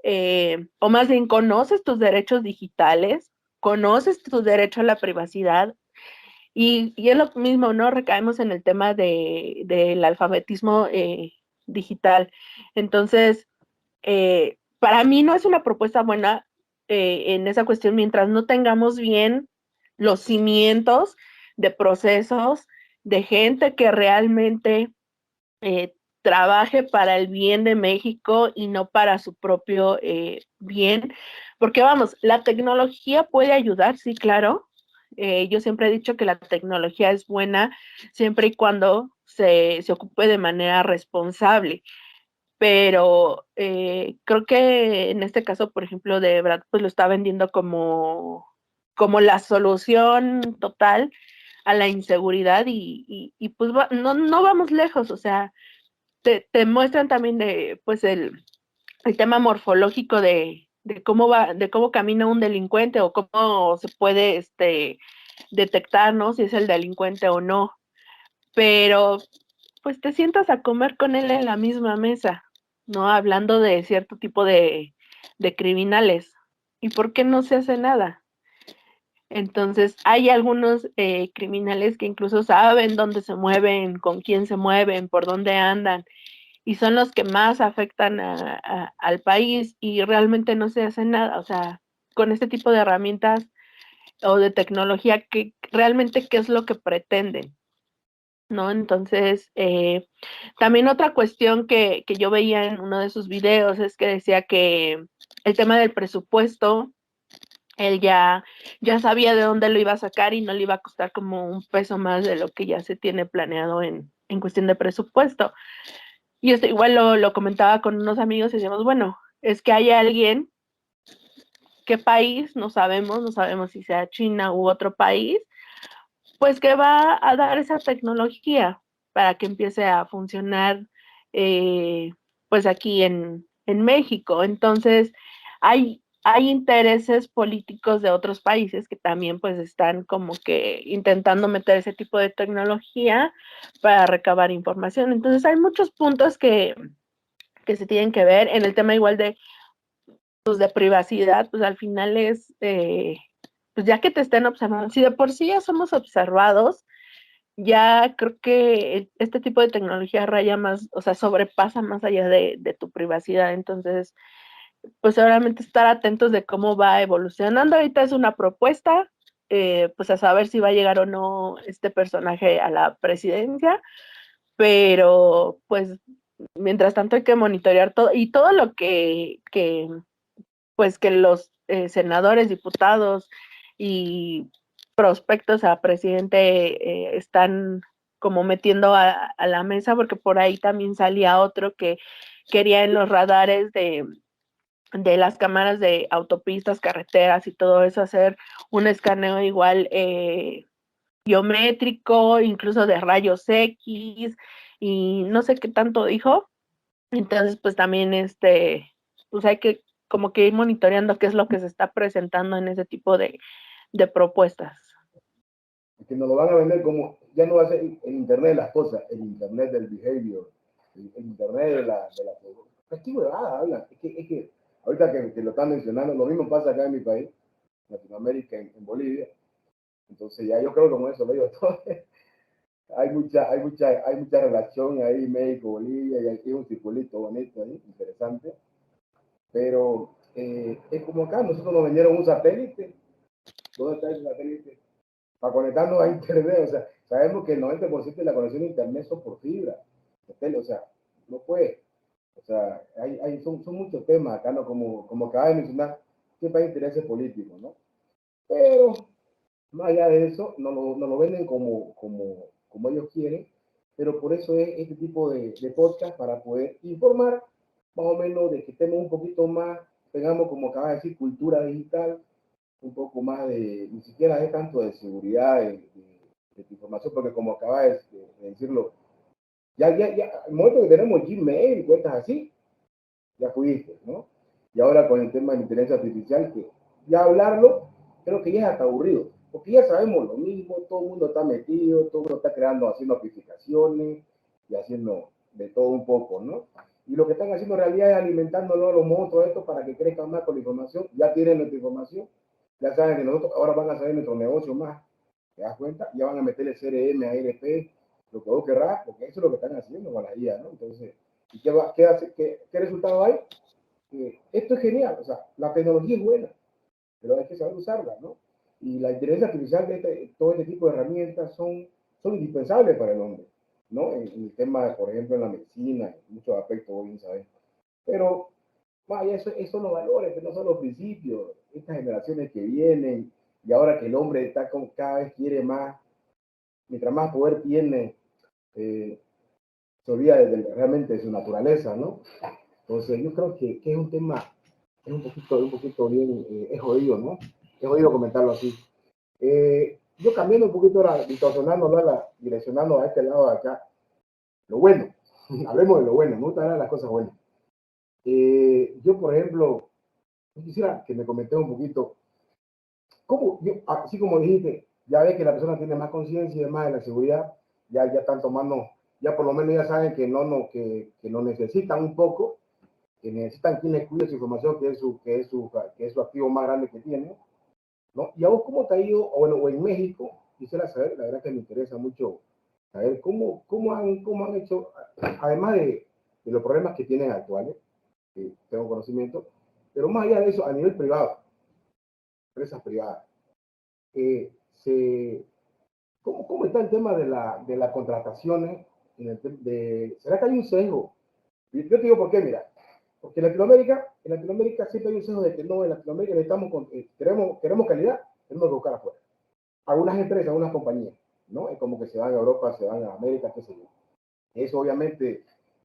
o más bien conoces tus derechos digitales? ¿Conoces tu derecho a la privacidad? Y es lo mismo, ¿no? Recaemos en el tema del alfabetismo digital. Entonces, para mí no es una propuesta buena en esa cuestión mientras no tengamos bien los cimientos de procesos, de gente que realmente trabaje para el bien de México y no para su propio bien. Porque vamos, la tecnología puede ayudar, sí, claro. Yo siempre he dicho que la tecnología es buena siempre y cuando se ocupe de manera responsable. Pero creo que en este caso, por ejemplo, de Brad, pues lo está vendiendo como la solución total a la inseguridad y pues no vamos lejos, o sea, te muestran también pues el tema morfológico de cómo va, de cómo camina un delincuente o cómo se puede detectar, ¿no? Si es el delincuente o no. Pero pues te sientas a comer con él en la misma mesa, ¿no? Hablando de cierto tipo de criminales. ¿Y por qué no se hace nada? Entonces, hay algunos criminales que incluso saben dónde se mueven, con quién se mueven, por dónde andan, y son los que más afectan al país y realmente no se hace nada. O sea, con este tipo de herramientas o de tecnología, que realmente qué es lo que pretenden, ¿no? Entonces, también otra cuestión que yo veía en uno de sus videos es que decía que el tema del presupuesto, él ya sabía de dónde lo iba a sacar y no le iba a costar como un peso más de lo que ya se tiene planeado en cuestión de presupuesto. Y esto igual lo comentaba con unos amigos y decíamos, bueno, es que hay alguien, qué país, no sabemos si sea China u otro país, pues que va a dar esa tecnología para que empiece a funcionar pues aquí en México. Entonces, hay intereses políticos de otros países que también pues están como que intentando meter ese tipo de tecnología para recabar información. Entonces, hay muchos puntos que se tienen que ver en el tema igual pues, de privacidad, pues al final es, pues ya que te estén observando, si de por sí ya somos observados, ya creo que este tipo de tecnología raya más, o sea, sobrepasa más allá de tu privacidad. Entonces, pues seguramente estar atentos de cómo va evolucionando. Ahorita es una propuesta, pues a saber si va a llegar o no este personaje a la presidencia, pero pues mientras tanto hay que monitorear todo y todo lo pues que los senadores, diputados y prospectos a presidente están como metiendo a la mesa, porque por ahí también salía otro que quería en los radares de las cámaras de autopistas, carreteras y todo eso hacer un escaneo igual biométrico, incluso de rayos X y no sé qué tanto dijo. Entonces, pues también pues hay que como que ir monitoreando qué es lo que se está presentando en ese tipo de propuestas. Que nos lo van a vender como, ya no va a ser el Internet de las cosas, el Internet del behavior, el Internet de la pues qué huevada hablan. Es que ahorita que lo están mencionando, lo mismo pasa acá en mi país, Latinoamérica, en Bolivia. Entonces ya yo creo que como eso lo digo todo. Hay mucha relación ahí, México-Bolivia, y aquí es un circulito bonito ahí, interesante. Pero es como acá, nosotros nos vendieron un satélite. ¿Dónde está ese satélite? Para conectarnos a internet, o sea, sabemos que el 90% de la conexión a internet son por fibra, o sea, no puede, o sea, son muchos temas acá, ¿no? Como acaba de mencionar, siempre hay intereses políticos, ¿no? Pero, más allá de eso, no lo venden como ellos quieren, pero por eso es este tipo de podcast, para poder informar más o menos de que estemos un poquito más, tengamos, como acaba de decir, cultura digital, un poco más ni siquiera es tanto de seguridad de tu información, porque como acaba de decirlo, el momento que tenemos Gmail y cuentas así, ya fuiste, ¿no? Y ahora con el tema de la inteligencia artificial, que ya hablarlo, creo que ya es hasta aburrido, porque ya sabemos lo mismo, todo el mundo está metido, todo el mundo está creando, haciendo aplicaciones y haciendo de todo un poco, ¿no? Y lo que están haciendo en realidad es alimentándolo a los monstruos estos para que crezcan más con la información, ya tienen nuestra información, ya saben que nosotros ahora van a saber nuestro negocio más, ¿te das cuenta? Ya van a meterle CRM, ARP, lo que vos querrás, porque eso es lo que están haciendo con la IA, ¿no? Entonces, ¿y qué resultado hay? Esto es genial, o sea, la tecnología es buena, pero hay que saber usarla, ¿no? Y la inteligencia artificial, todo este tipo de herramientas son indispensables para el hombre, ¿no? En el tema, por ejemplo, en la medicina, en muchos aspectos, hoy ¿sabes? Pero, vaya, esos son los valores, que no son los principios. Estas generaciones que vienen, y ahora que el hombre está cada vez quiere más, mientras más poder tiene, se olvida realmente de su naturaleza, ¿no? Entonces, yo creo que es un tema, es un poquito bien, es jodido, ¿no? Es jodido comentarlo así. Yo cambiando un poquito ahora, direccionando a este lado de acá, lo bueno, hablemos de lo bueno, me gusta hablar de las cosas buenas. Yo, por ejemplo, quisiera que me comentes un poquito, cómo, así como dijiste, ya ves que la persona tiene más conciencia y demás de la seguridad, ya están tomando, ya por lo menos ya saben que no necesitan un poco, que necesitan quien les cuide su información, que es su activo más grande que tienen, ¿no? ¿Y a vos cómo te ha ido, o en México? Quisiera saber, la verdad que me interesa mucho saber cómo han hecho, además de los problemas que tienen actuales, que tengo conocimiento, pero más allá de eso, a nivel privado, empresas privadas, ¿cómo está el tema de las contrataciones? ¿Será que hay un sesgo? Yo te digo por qué, mira, porque en Latinoamérica siempre hay un sesgo de que no, en Latinoamérica queremos calidad, tenemos que buscar afuera. Algunas empresas, algunas compañías, ¿no? Es como que se van a Europa, se van a América, qué sé yo. Eso obviamente,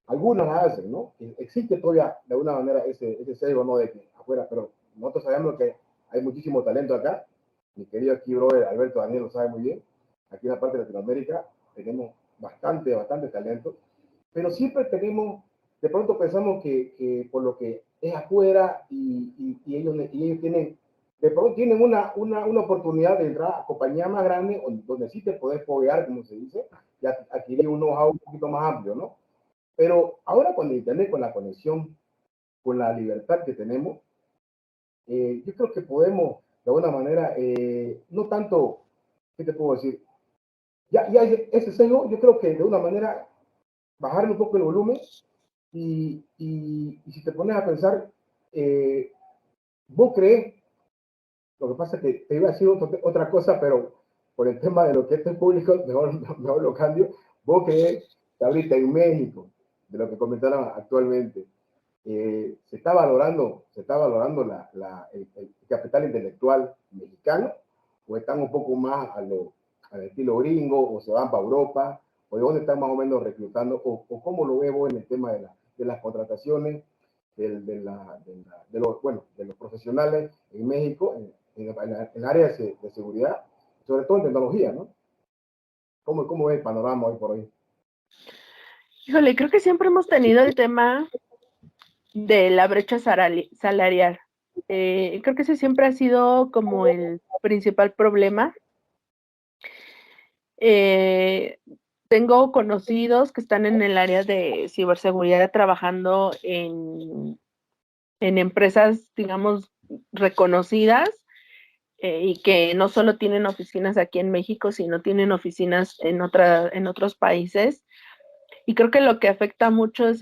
algunas la hacen, ¿no? Existe todavía de alguna manera ese sesgo, ¿no? De que afuera, pero nosotros sabemos que hay muchísimo talento acá. Mi querido aquí, brother, Alberto Daniel lo sabe muy bien. Aquí en la parte de Latinoamérica tenemos bastante talento, pero siempre de pronto pensamos que por lo que es afuera y ellos tienen, de pronto tienen una oportunidad de entrar a compañías más grandes donde sí te puedes foguear, como se dice, y adquirir un know-how un poquito más amplio, ¿no? Pero ahora con el Internet, con la conexión, con la libertad que tenemos, yo creo que podemos, de alguna manera, no tanto, ¿qué te puedo decir? Ya ese sesgo, yo creo que de una manera bajar un poco el volumen y si te pones a pensar, vos crees, lo que pasa es que te iba a decir otra cosa, pero por el tema de lo que es público, mejor lo cambio. Vos crees que ahorita en México, de lo que comentaron actualmente, se está valorando el capital intelectual mexicano, o están un poco más al estilo gringo, o se van para Europa, o de dónde están más o menos reclutando, o cómo lo veo en el tema de las contrataciones de los profesionales en México, en el área de seguridad, sobre todo en tecnología, ¿no? ¿Cómo es el panorama hoy por hoy? Híjole, creo que siempre hemos tenido el tema de la brecha salarial. Creo que ese siempre ha sido como el principal problema. Tengo conocidos que están en el área de ciberseguridad trabajando en empresas, digamos, reconocidas, y que no solo tienen oficinas aquí en México, sino tienen oficinas en otros países. Y creo que lo que afecta mucho es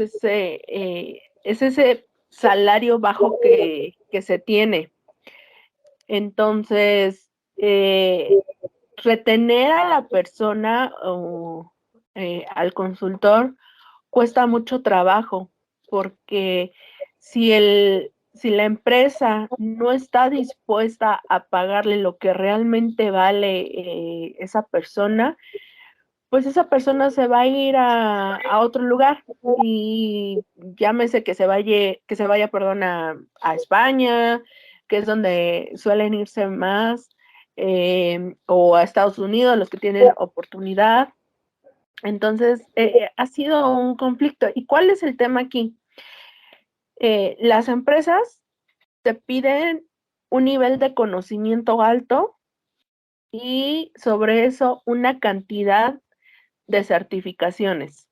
ese salario bajo que se tiene. Entonces, retener a la persona o al consultor cuesta mucho trabajo, porque si la empresa no está dispuesta a pagarle lo que realmente vale esa persona, pues esa persona se va a ir a otro lugar, y llámese que se vaya, perdón, a España, que es donde suelen irse más, o a Estados Unidos, los que tienen oportunidad. Entonces, ha sido un conflicto. ¿Y cuál es el tema aquí? Las empresas te piden un nivel de conocimiento alto y sobre eso una cantidad de certificaciones.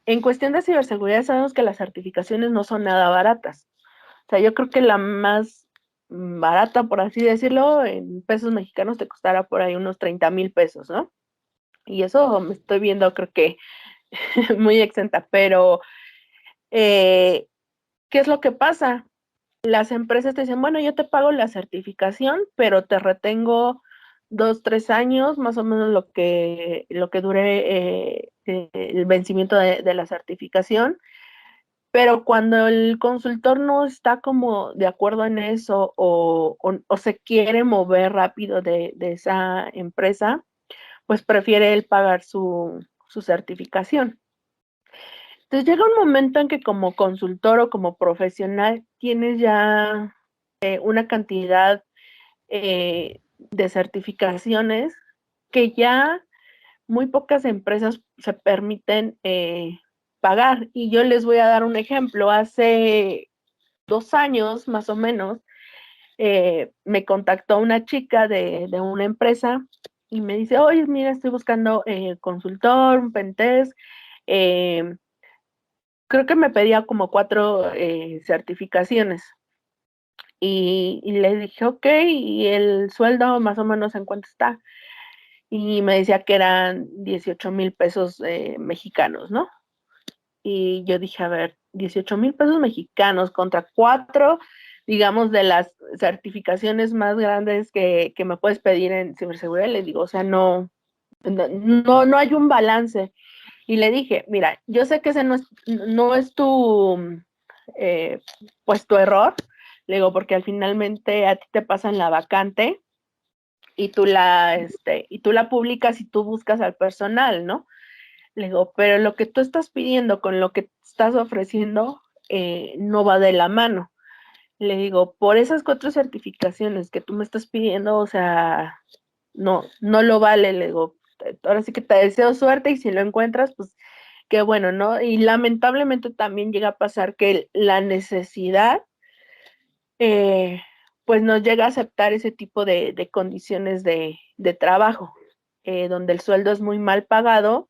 En cuestión de ciberseguridad sabemos que las certificaciones no son nada baratas. O sea, yo creo que la más barata, por así decirlo, en pesos mexicanos te costará por ahí unos 30,000 pesos, ¿no? Y eso me estoy viendo, creo que muy exenta, pero ¿qué es lo que pasa? las empresas te dicen, bueno, yo te pago la certificación, pero te retengo 2, 3 años, más o menos lo que dure el vencimiento de la certificación. Pero cuando el consultor no está como de acuerdo en eso o se quiere mover rápido de esa empresa, pues prefiere él pagar su certificación. Entonces llega un momento en que como consultor o como profesional tienes ya una cantidad de certificaciones que ya muy pocas empresas se permiten pagar. Y yo les voy a dar un ejemplo. Hace 2 años, más o menos, me contactó una chica de una empresa y me dice, oye, mira, estoy buscando consultor, un pentest. Creo que me pedía como 4 certificaciones. Y le dije, ok, ¿y el sueldo más o menos en cuánto está? Y me decía que eran 18,000 pesos mexicanos, ¿no? Y yo dije, a ver, 18,000 pesos mexicanos contra 4, digamos, de las certificaciones más grandes que me puedes pedir en ciberseguridad. Le digo, o sea, no hay un balance. Y le dije, mira, yo sé que ese no es tu, pues tu error. Le digo, porque al finalmente a ti te pasan la vacante y tú la publicas y tú buscas al personal, ¿no? Le digo, pero lo que tú estás pidiendo con lo que estás ofreciendo no va de la mano. Le digo, por esas 4 certificaciones que tú me estás pidiendo, o sea, no lo vale. Le digo, ahora sí que te deseo suerte y si lo encuentras, pues qué bueno, ¿no? Y lamentablemente también llega a pasar que la necesidad, pues nos llega a aceptar ese tipo de condiciones de trabajo, donde el sueldo es muy mal pagado,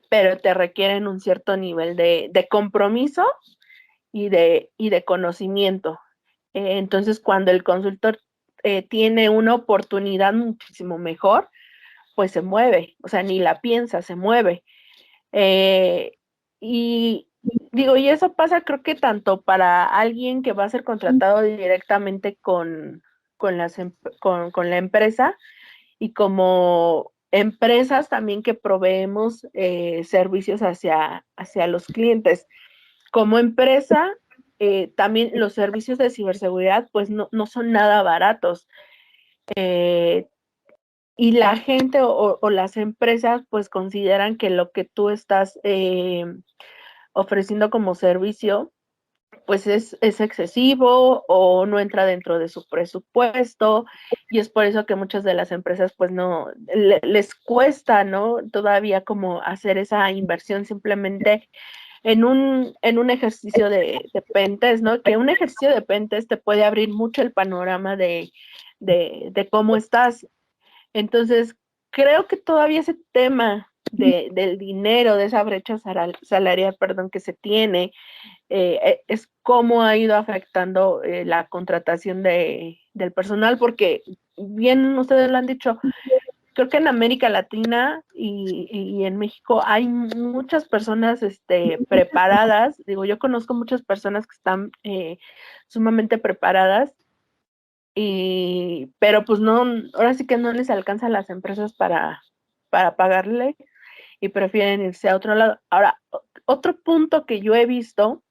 pero te requieren un cierto nivel de compromiso y de conocimiento. Entonces, cuando el consultor tiene una oportunidad muchísimo mejor, pues se mueve, o sea, ni la piensa, se mueve. Y digo, y eso pasa creo que tanto para alguien que va a ser contratado directamente con la empresa y como empresas también que proveemos servicios hacia los clientes. Como empresa, también los servicios de ciberseguridad pues no son nada baratos. Y la gente o las empresas pues consideran que lo que tú estás ofreciendo como servicio pues es excesivo o no entra dentro de su presupuesto y es por eso que muchas de las empresas pues no les cuesta, ¿no? Todavía como hacer esa inversión simplemente en un ejercicio de pentest, ¿no? Que un ejercicio de pentest te puede abrir mucho el panorama de cómo estás. Entonces, creo que todavía ese tema del dinero, de esa brecha salarial, perdón, que se tiene, es cómo ha ido afectando la contratación del personal, porque bien ustedes lo han dicho, creo que en América Latina y en México hay muchas personas preparadas. Digo, yo conozco muchas personas que están sumamente preparadas, pero pues no, ahora sí que no les alcanza a las empresas para pagarle y prefieren irse a otro lado. Ahora, otro punto que yo he visto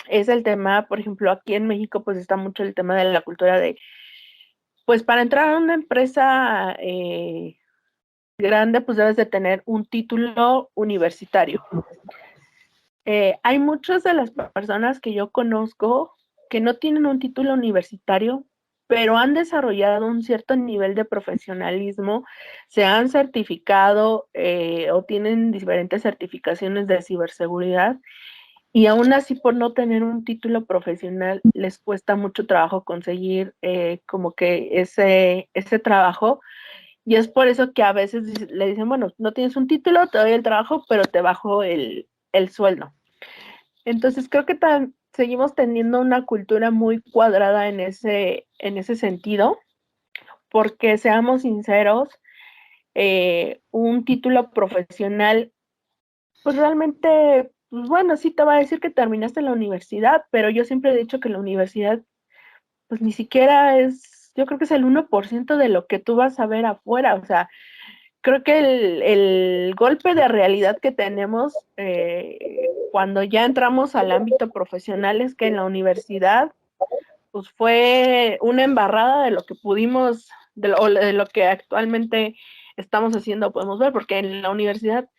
es el tema, por ejemplo, aquí en México pues está mucho el tema de la cultura de, pues para entrar a una empresa grande, pues debes de tener un título universitario. Hay muchas de las personas que yo conozco que no tienen un título universitario, pero han desarrollado un cierto nivel de profesionalismo, se han certificado o tienen diferentes certificaciones de ciberseguridad y aún así por no tener un título profesional les cuesta mucho trabajo conseguir como que ese trabajo. Y es por eso que a veces le dicen, bueno, no tienes un título, te doy el trabajo, pero te bajo el sueldo. Entonces creo que seguimos teniendo una cultura muy cuadrada en ese sentido, porque seamos sinceros, un título profesional, pues realmente pues bueno, sí te va a decir que terminaste la universidad, pero yo siempre he dicho que la universidad, pues ni siquiera es, yo creo que es el 1% de lo que tú vas a ver afuera, o sea, creo que el golpe de realidad que tenemos cuando ya entramos al ámbito profesional es que en la universidad pues fue una embarrada de lo que pudimos, de lo que actualmente estamos haciendo, podemos ver, porque en la universidad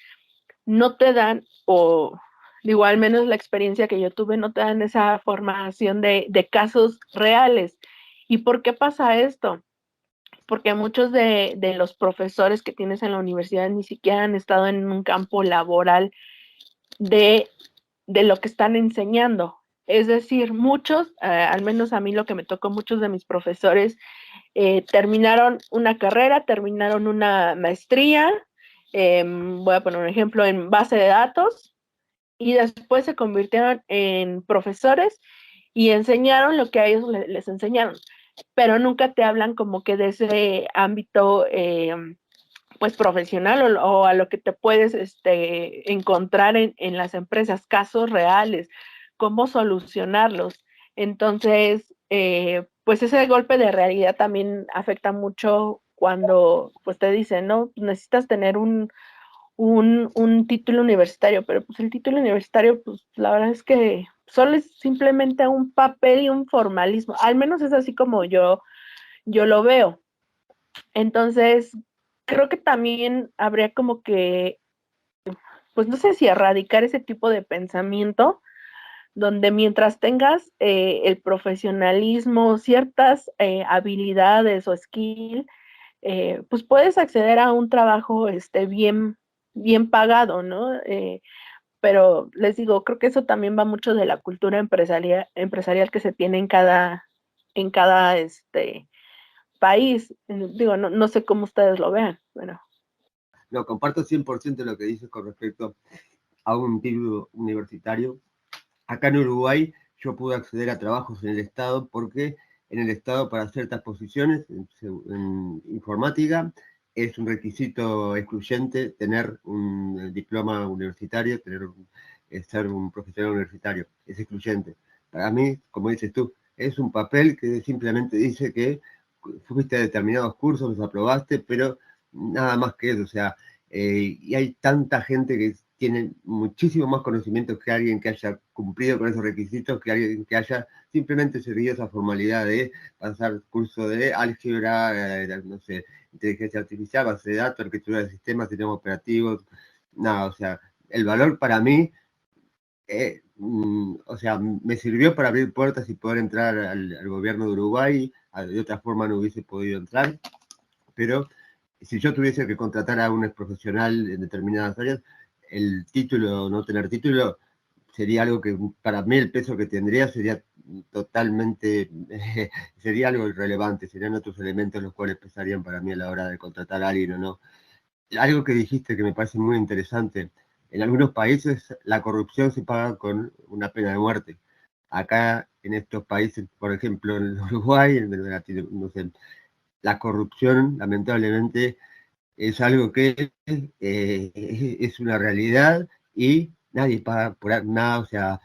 no te dan, o digo, al menos la experiencia que yo tuve, no te dan esa formación de casos reales. ¿Y por qué pasa esto? Porque muchos de los profesores que tienes en la universidad ni siquiera han estado en un campo laboral de, de lo que están enseñando. Es decir, muchos, al menos a mí lo que me tocó, muchos de mis profesores terminaron una carrera, terminaron una maestría, voy a poner un ejemplo, en base de datos, y después se convirtieron en profesores y enseñaron lo que a ellos les enseñaron, pero nunca te hablan como que de ese ámbito pues profesional o a lo que te puedes encontrar en las empresas, casos reales, cómo solucionarlos. Entonces, pues ese golpe de realidad también afecta mucho cuando pues te dicen, no, necesitas tener un título universitario, pero pues el título universitario, pues la verdad es que solo es simplemente un papel y un formalismo, al menos es así como yo lo veo. Entonces, creo que también habría como que, pues no sé si erradicar ese tipo de pensamiento, donde mientras tengas el profesionalismo, ciertas habilidades o skill, pues puedes acceder a un trabajo bien pagado, ¿no? Pero les digo, creo que eso también va mucho de la cultura empresarial que se tiene en cada país. Digo, no sé cómo ustedes lo vean. Bueno. No, comparto 100% lo que dices con respecto a un título universitario. Acá en Uruguay yo pude acceder a trabajos en el Estado porque en el Estado para ciertas posiciones en informática es un requisito excluyente tener un diploma universitario, ser un profesional universitario, es excluyente. Para mí, como dices tú, es un papel que simplemente dice que fuiste a determinados cursos, los aprobaste, pero nada más que eso, o sea, y hay tanta gente que tiene muchísimo más conocimientos que alguien que haya cumplido con esos requisitos, que alguien que haya simplemente seguido esa formalidad de pasar curso de álgebra, no sé, inteligencia artificial, base de datos, arquitectura de sistemas, sistemas operativos, nada, o sea, el valor para mí, o sea, me sirvió para abrir puertas y poder entrar al gobierno de Uruguay, de otra forma no hubiese podido entrar, pero si yo tuviese que contratar a un ex profesional en determinadas áreas, el título, no tener título, sería algo que para mí el peso que tendría sería totalmente, sería algo irrelevante, serían otros elementos los cuales pesarían para mí a la hora de contratar a alguien o no. Algo que dijiste que me parece muy interesante, en algunos países la corrupción se paga con una pena de muerte. Acá en estos países, por ejemplo en Uruguay, no sé, la corrupción lamentablemente es algo que es una realidad y nadie paga por nada, o sea,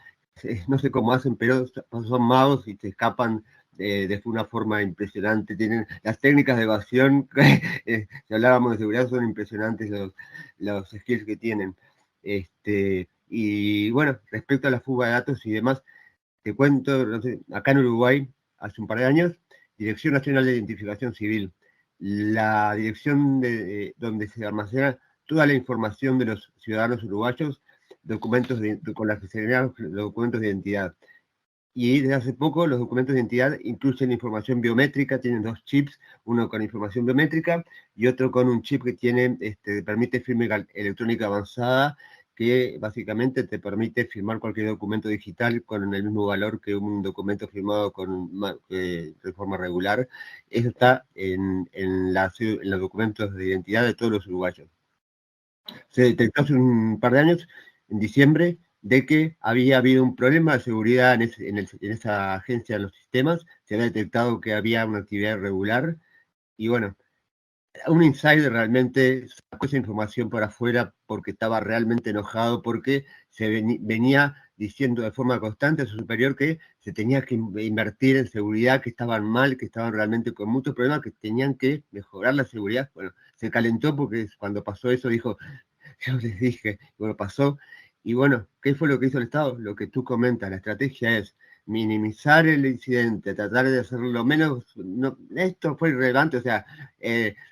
no sé cómo hacen, pero son magos y se escapan de una forma impresionante. Tienen las técnicas de evasión, si hablábamos de seguridad, son impresionantes los skills que tienen. Y bueno, respecto a la fuga de datos y demás, te cuento, no sé, acá en Uruguay, hace un par de años, Dirección Nacional de Identificación Civil, la dirección donde se almacena toda la información de los ciudadanos uruguayos, documentos con las que se generan los documentos de identidad. Y desde hace poco los documentos de identidad incluyen información biométrica, tienen dos chips, uno con información biométrica y otro con un chip que permite firma electrónica avanzada, que básicamente te permite firmar cualquier documento digital con el mismo valor que un documento firmado de forma regular. Eso está en los documentos de identidad de todos los uruguayos. Se detectó hace un par de años, en diciembre, de que había habido un problema de seguridad en esa agencia de los sistemas, se había detectado que había una actividad irregular, y bueno, un insider realmente sacó esa información por afuera porque estaba realmente enojado, porque venía diciendo de forma constante a su superior que se tenía que invertir en seguridad, que estaban mal, que estaban realmente con muchos problemas, que tenían que mejorar la seguridad. Bueno, se calentó porque cuando pasó eso dijo, yo les dije, bueno, pasó. Y bueno, ¿qué fue lo que hizo el Estado? Lo que tú comentas, la estrategia es minimizar el incidente, tratar de hacerlo lo menos, no, esto fue irrelevante, o sea,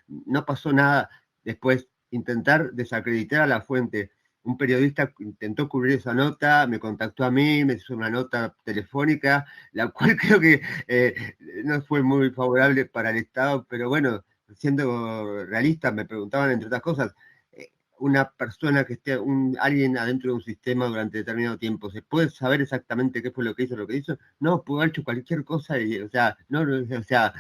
no pasó nada. Después, intentar desacreditar a la fuente. Un periodista intentó cubrir esa nota, me contactó a mí, me hizo una nota telefónica, la cual creo que no fue muy favorable para el Estado, pero bueno, siendo realista, me preguntaban, entre otras cosas, una persona que esté, alguien adentro de un sistema durante determinado tiempo, ¿se puede saber exactamente qué fue lo que hizo, lo que hizo? No, pudo haber hecho cualquier cosa, y, o sea, no, o sea,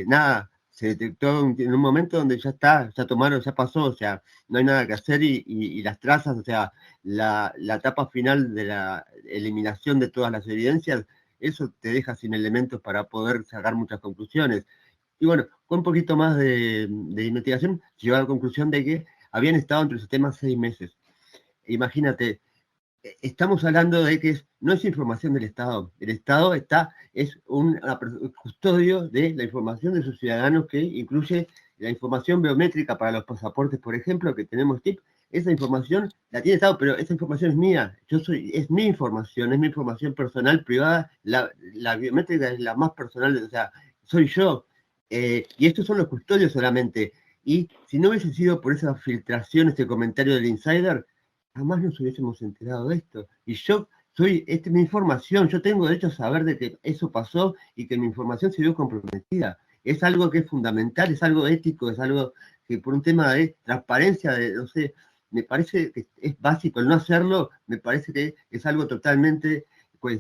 nada, se detectó en un momento donde ya está, ya tomaron, ya pasó, o sea, no hay nada que hacer y las trazas, o sea, la etapa final de la eliminación de todas las evidencias, eso te deja sin elementos para poder sacar muchas conclusiones. Y bueno, con un poquito más de investigación, llegó a la conclusión de que habían estado entre el sistema 6 meses. Imagínate, estamos hablando de que no es información del Estado. El Estado es un custodio de la información de sus ciudadanos, que incluye la información biométrica para los pasaportes, por ejemplo, que tenemos TIP. Esa información la tiene el Estado, pero esa información es mía. Es mi información personal, privada. La biométrica es la más personal, o sea, soy yo. Y estos son los custodios solamente. Y si no hubiese sido por esa filtración, este comentario del insider, jamás nos hubiésemos enterado de esto. Y yo esta es mi información, yo tengo derecho a saber de que eso pasó y que mi información se vio comprometida. Es algo que es fundamental, es algo ético, es algo que por un tema de transparencia, no sé, me parece que es básico. El no hacerlo me parece que es algo totalmente, pues,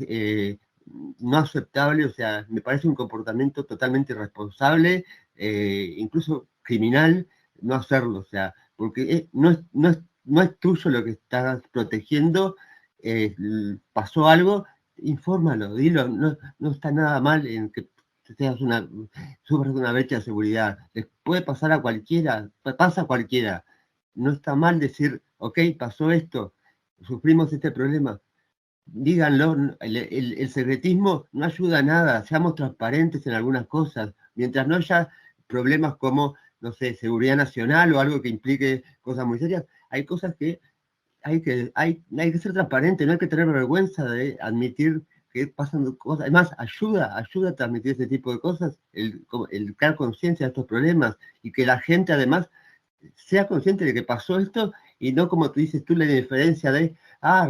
no aceptable, o sea, me parece un comportamiento totalmente irresponsable, incluso criminal, no hacerlo, o sea, porque no es tuyo lo que estás protegiendo, pasó algo, infórmalo, dilo, no está nada mal en que sufras una brecha de seguridad. Les puede pasar a cualquiera, pasa a cualquiera. No está mal decir, ok, pasó esto, sufrimos este problema. Díganlo, el secretismo no ayuda a nada, seamos transparentes en algunas cosas, mientras no haya problemas como, no sé, seguridad nacional o algo que implique cosas muy serias, hay cosas que hay que ser transparente, no hay que tener vergüenza de admitir que pasan cosas. Además, ayuda a transmitir ese tipo de cosas, el crear conciencia de estos problemas y que la gente además sea consciente de que pasó esto y no como tú dices tú la diferencia de,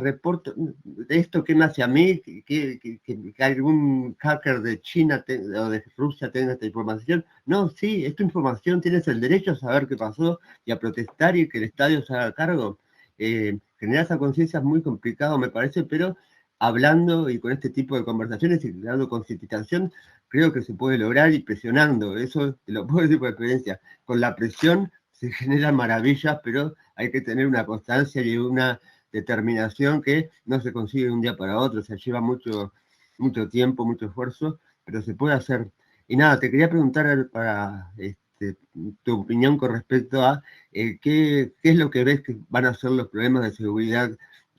reporto de esto que me hace a mí, que algún hacker de China o de Rusia tenga esta información. No, sí, es tu información, tienes el derecho a saber qué pasó y a protestar y que el estadio se haga cargo. Generar esa conciencia es muy complicado, me parece, pero hablando y con este tipo de conversaciones y creando concientización, creo que se puede lograr y presionando. Eso te lo puedo decir por experiencia. Con la presión se generan maravillas, pero hay que tener una constancia y una determinación que no se consigue de un día para otro, o sea, lleva mucho, mucho tiempo, mucho esfuerzo, pero se puede hacer. Y nada, te quería preguntar para tu opinión con respecto a qué es lo que ves que van a ser los problemas de seguridad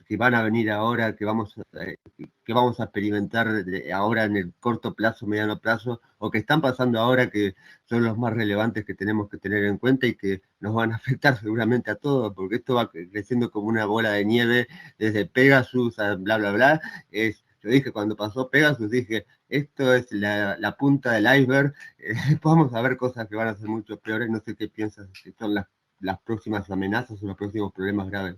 que van a venir ahora, que vamos a experimentar ahora en el corto plazo, mediano plazo, o que están pasando ahora, que son los más relevantes que tenemos que tener en cuenta y que nos van a afectar seguramente a todos, porque esto va creciendo como una bola de nieve, desde Pegasus a bla, bla, bla. Yo dije, cuando pasó Pegasus, dije, esto es la punta del iceberg, vamos a ver cosas que van a ser mucho peores, no sé qué piensas, que son las próximas amenazas o los próximos problemas graves.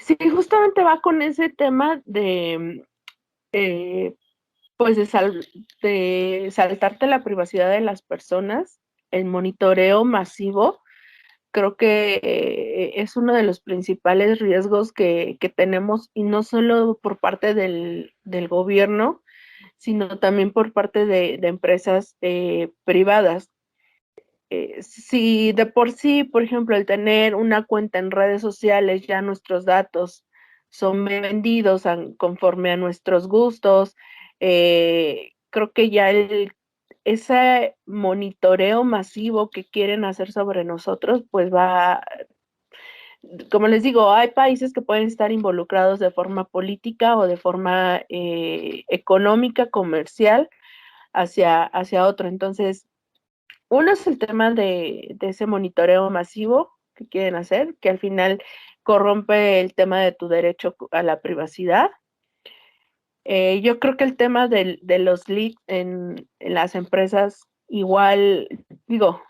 Sí, justamente va con ese tema de, pues de saltarte la privacidad de las personas, el monitoreo masivo. Creo que es uno de los principales riesgos que tenemos, y no solo por parte del gobierno, sino también por parte de empresas privadas. Si de por sí, por ejemplo, el tener una cuenta en redes sociales, ya nuestros datos son vendidos conforme a nuestros gustos, creo que ya ese monitoreo masivo que quieren hacer sobre nosotros, pues va, como les digo, hay países que pueden estar involucrados de forma política o de forma económica, comercial, hacia otro. Entonces, uno es el tema de ese monitoreo masivo que quieren hacer, que al final corrompe el tema de tu derecho a la privacidad. Yo creo que el tema de los leaks en las empresas, igual, digo,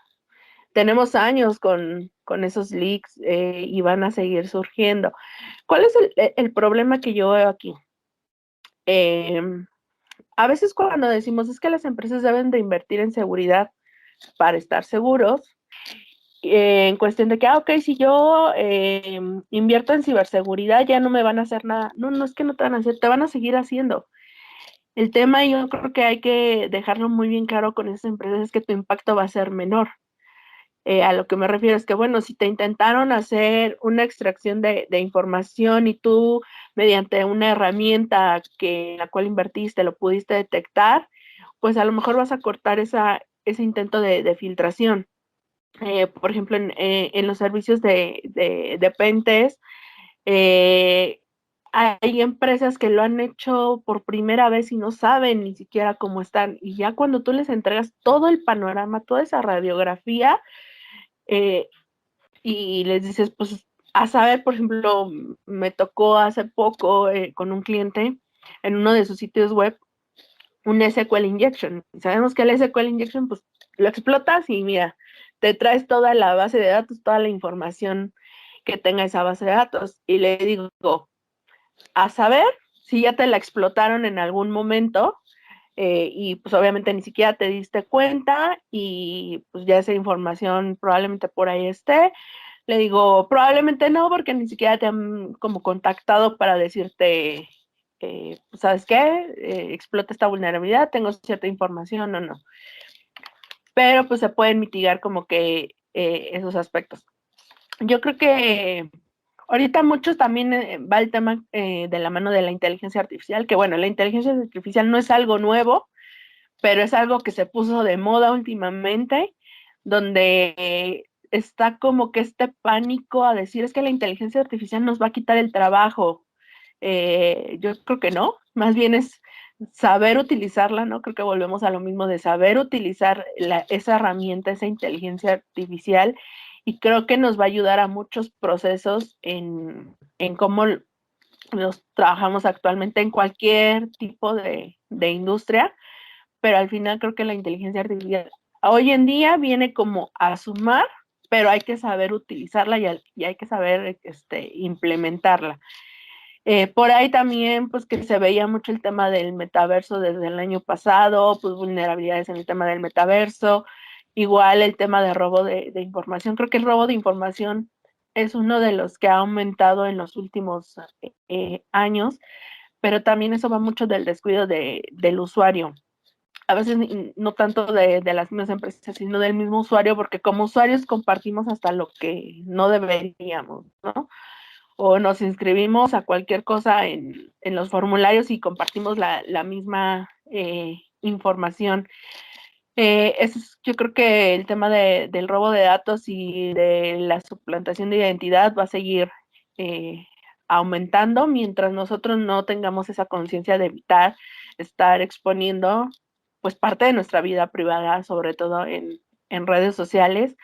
tenemos años con esos leaks y van a seguir surgiendo. ¿Cuál es el problema que yo veo aquí? A veces cuando decimos es que las empresas deben de invertir en seguridad para estar seguros, en cuestión de que, ok, si yo invierto en ciberseguridad ya no me van a hacer nada. No, no es que no te van a hacer, te van a seguir haciendo. El tema, yo creo que hay que dejarlo muy bien claro con esas empresas, es que tu impacto va a ser menor. A lo que me refiero es que, bueno, si te intentaron hacer una extracción de información y tú, mediante una herramienta en la cual invertiste, lo pudiste detectar, pues a lo mejor vas a cortar ese intento de filtración. Por ejemplo, en los servicios de Pentest, hay empresas que lo han hecho por primera vez y no saben ni siquiera cómo están. Y ya cuando tú les entregas todo el panorama, toda esa radiografía, y les dices, pues, a saber, por ejemplo, me tocó hace poco con un cliente en uno de sus sitios web un SQL injection. Sabemos que el SQL injection, pues, lo explotas y mira, te traes toda la base de datos, toda la información que tenga esa base de datos. Y le digo, a saber si ya te la explotaron en algún momento y pues obviamente ni siquiera te diste cuenta y pues ya esa información probablemente por ahí esté. Le digo, probablemente no, porque ni siquiera te han como contactado para decirte, pues, ¿sabes qué? Explota esta vulnerabilidad, tengo cierta información o no. Pero pues se pueden mitigar como que esos aspectos. Yo creo que ahorita muchos también va el tema de la mano de la inteligencia artificial, que bueno, la inteligencia artificial no es algo nuevo, pero es algo que se puso de moda últimamente, donde está como que este pánico a decir es que la inteligencia artificial nos va a quitar el trabajo. Yo creo que no, más bien es saber utilizarla, ¿no? Creo que volvemos a lo mismo de saber utilizar esa herramienta, esa inteligencia artificial, y creo que nos va a ayudar a muchos procesos en cómo los trabajamos actualmente en cualquier tipo de industria, pero al final creo que la inteligencia artificial hoy en día viene como a sumar, pero hay que saber utilizarla y hay que saber implementarla. Por ahí también, pues que se veía mucho el tema del metaverso desde el año pasado, pues vulnerabilidades en el tema del metaverso, igual el tema de robo de información. Creo que el robo de información es uno de los que ha aumentado en los últimos años, pero también eso va mucho del descuido del usuario. A veces no tanto de las mismas empresas, sino del mismo usuario, porque como usuarios compartimos hasta lo que no deberíamos, ¿no? O nos inscribimos a cualquier cosa en los formularios y compartimos la misma información. Yo creo que el tema del robo de datos y de la suplantación de identidad va a seguir aumentando mientras nosotros no tengamos esa conciencia de evitar estar exponiendo pues parte de nuestra vida privada, sobre todo en redes sociales.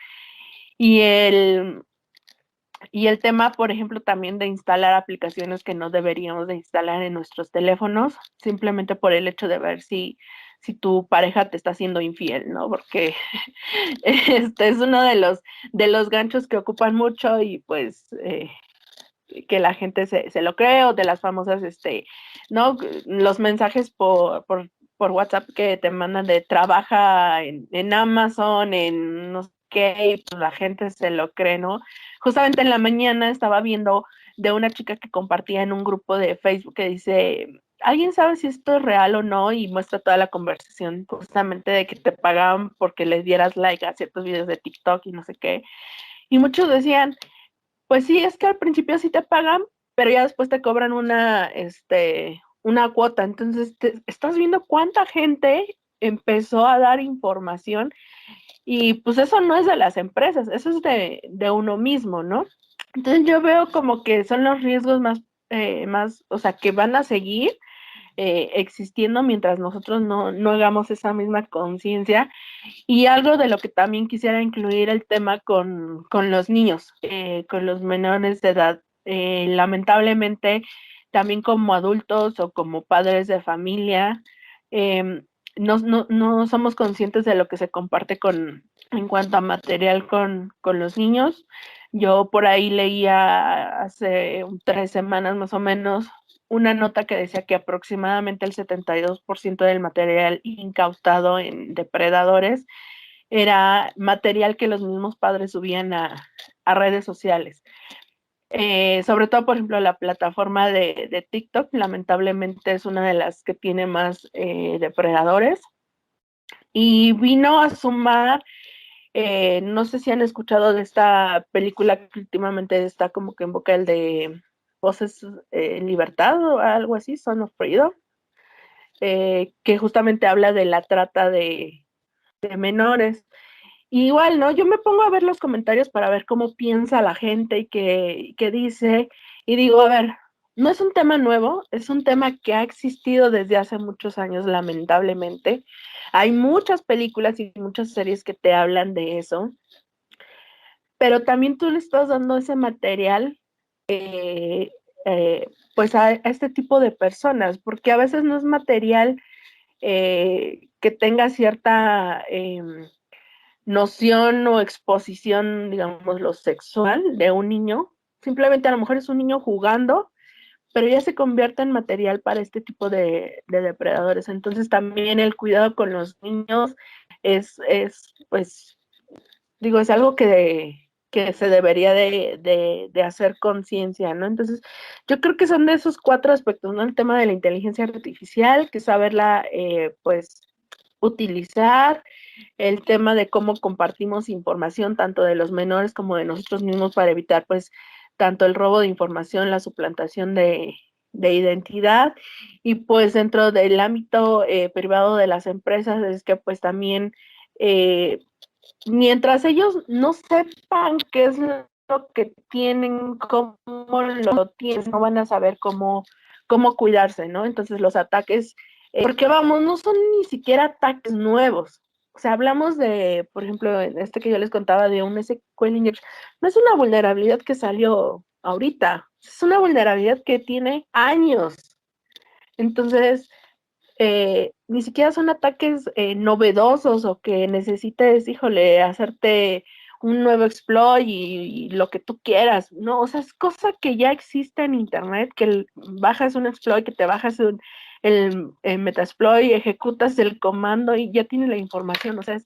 Y el tema, por ejemplo, también de instalar aplicaciones que no deberíamos de instalar en nuestros teléfonos, simplemente por el hecho de ver si tu pareja te está haciendo infiel, ¿no? Porque este es uno de los ganchos que ocupan mucho y pues que la gente se lo cree, o de las famosas, ¿no? Los mensajes por WhatsApp que te mandan de trabaja en Amazon, en no sé qué, y pues la gente se lo cree, ¿no? Justamente en la mañana estaba viendo de una chica que compartía en un grupo de Facebook que dice, ¿alguien sabe si esto es real o no? Y muestra toda la conversación justamente de que te pagaban porque les dieras like a ciertos videos de TikTok y no sé qué. Y muchos decían, pues sí, es que al principio sí te pagan, pero ya después te cobran una cuota. Entonces, estás viendo cuánta gente empezó a dar información y pues eso no es de las empresas, eso es de uno mismo, ¿no? Entonces yo veo como que son los riesgos más, o sea, que van a seguir existiendo mientras nosotros no hagamos esa misma conciencia. Y algo de lo que también quisiera incluir el tema con los niños, con los menores de edad. Lamentablemente, también como adultos o como padres de familia, no somos conscientes de lo que se comparte en cuanto a material con los niños. Yo por ahí leía hace 3 semanas más o menos una nota que decía que aproximadamente el 72% del material incautado en depredadores era material que los mismos padres subían a redes sociales. Sobre todo, por ejemplo, la plataforma de TikTok, lamentablemente es una de las que tiene más depredadores. Y vino a sumar, no sé si han escuchado de esta película que últimamente está como que en boca, el de Voces en Libertad o algo así, Son of Freedom, que justamente habla de la trata de menores. Y igual, ¿no? Yo me pongo a ver los comentarios para ver cómo piensa la gente y qué dice, y digo, a ver, no es un tema nuevo, es un tema que ha existido desde hace muchos años, lamentablemente. Hay muchas películas y muchas series que te hablan de eso, pero también tú le estás dando ese material, pues a este tipo de personas, porque a veces no es material que tenga cierta noción o exposición, digamos, lo sexual de un niño. Simplemente a lo mejor es un niño jugando, pero ya se convierte en material para este tipo de depredadores. Entonces también el cuidado con los niños pues, digo, es algo que se debería de hacer conciencia, ¿no? Entonces, yo creo que son de esos 4 aspectos, ¿no? El tema de la inteligencia artificial, que saberla, pues, utilizar, el tema de cómo compartimos información, tanto de los menores como de nosotros mismos, para evitar, pues, tanto el robo de información, la suplantación de identidad, y pues dentro del ámbito privado de las empresas, es que pues también mientras ellos no sepan qué es lo que tienen, cómo lo tienen, no van a saber cómo cuidarse, ¿no? Entonces los ataques, porque vamos, no son ni siquiera ataques nuevos. O sea, hablamos de, por ejemplo, en este que yo les contaba de un SQL injection, no es una vulnerabilidad que salió ahorita, es una vulnerabilidad que tiene años. Entonces, ni siquiera son ataques novedosos o que necesites, híjole, hacerte un nuevo exploit y lo que tú quieras, ¿no? O sea, es cosa que ya existe en internet, que bajas un exploit, que te bajas el metasploit, ejecutas el comando y ya tiene la información. O sea,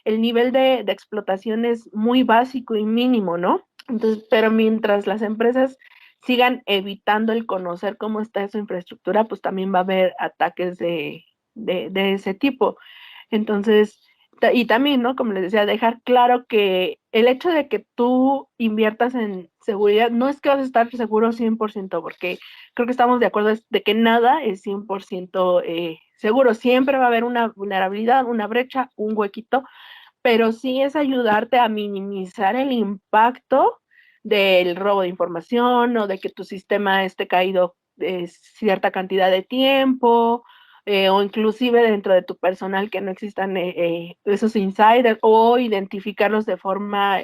el nivel de explotación es muy básico y mínimo, ¿no? Entonces, pero mientras las empresas sigan evitando el conocer cómo está su infraestructura, pues también va a haber ataques de ese tipo. Entonces, y también, ¿no? Como les decía, dejar claro que el hecho de que tú inviertas en seguridad no es que vas a estar seguro 100%, porque creo que estamos de acuerdo de que nada es 100% seguro. Siempre va a haber una vulnerabilidad, una brecha, un huequito, pero sí es ayudarte a minimizar el impacto del robo de información o de que tu sistema esté caído cierta cantidad de tiempo, o inclusive dentro de tu personal que no existan esos insiders, o identificarlos de forma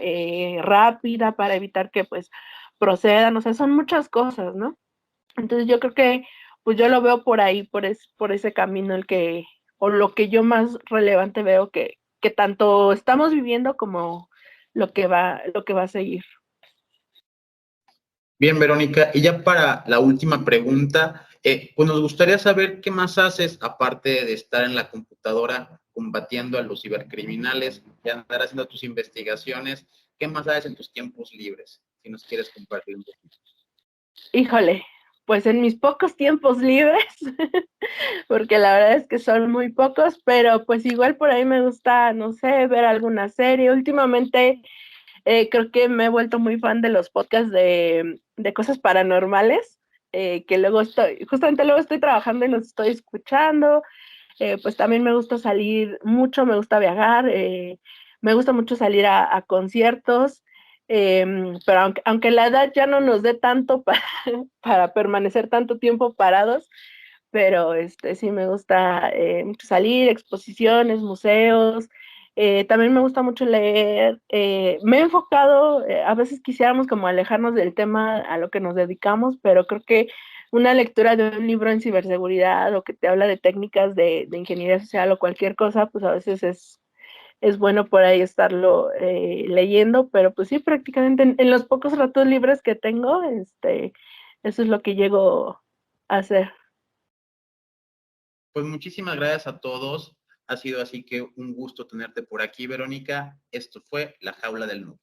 rápida para evitar que pues procedan. O sea, son muchas cosas, ¿no? Entonces yo creo que pues yo lo veo por ahí, por ese camino o lo que yo más relevante veo que tanto estamos viviendo como lo que va a seguir. Bien, Verónica, y ya para la última pregunta, pues nos gustaría saber qué más haces, aparte de estar en la computadora combatiendo a los cibercriminales y andar haciendo tus investigaciones. ¿Qué más haces en tus tiempos libres? Si nos quieres compartir un poquito. Híjole, pues en mis pocos tiempos libres, porque la verdad es que son muy pocos, pero pues igual por ahí me gusta, no sé, ver alguna serie. Últimamente creo que me he vuelto muy fan de los podcasts de cosas paranormales, que luego justamente luego estoy trabajando y los estoy escuchando. pues también me gusta salir mucho, me gusta viajar, me gusta mucho salir a conciertos, pero aunque la edad ya no nos dé tanto para permanecer tanto tiempo parados, pero sí me gusta mucho salir, exposiciones, museos. También me gusta mucho leer. Me he enfocado, a veces quisiéramos como alejarnos del tema a lo que nos dedicamos, pero creo que una lectura de un libro en ciberseguridad o que te habla de técnicas de ingeniería social o cualquier cosa, pues a veces es bueno por ahí estarlo leyendo, pero pues sí, prácticamente en los pocos ratos libres que tengo, eso es lo que llego a hacer. Pues muchísimas gracias a todos. Ha sido así que un gusto tenerte por aquí, Verónica. Esto fue La Jaula del Noob.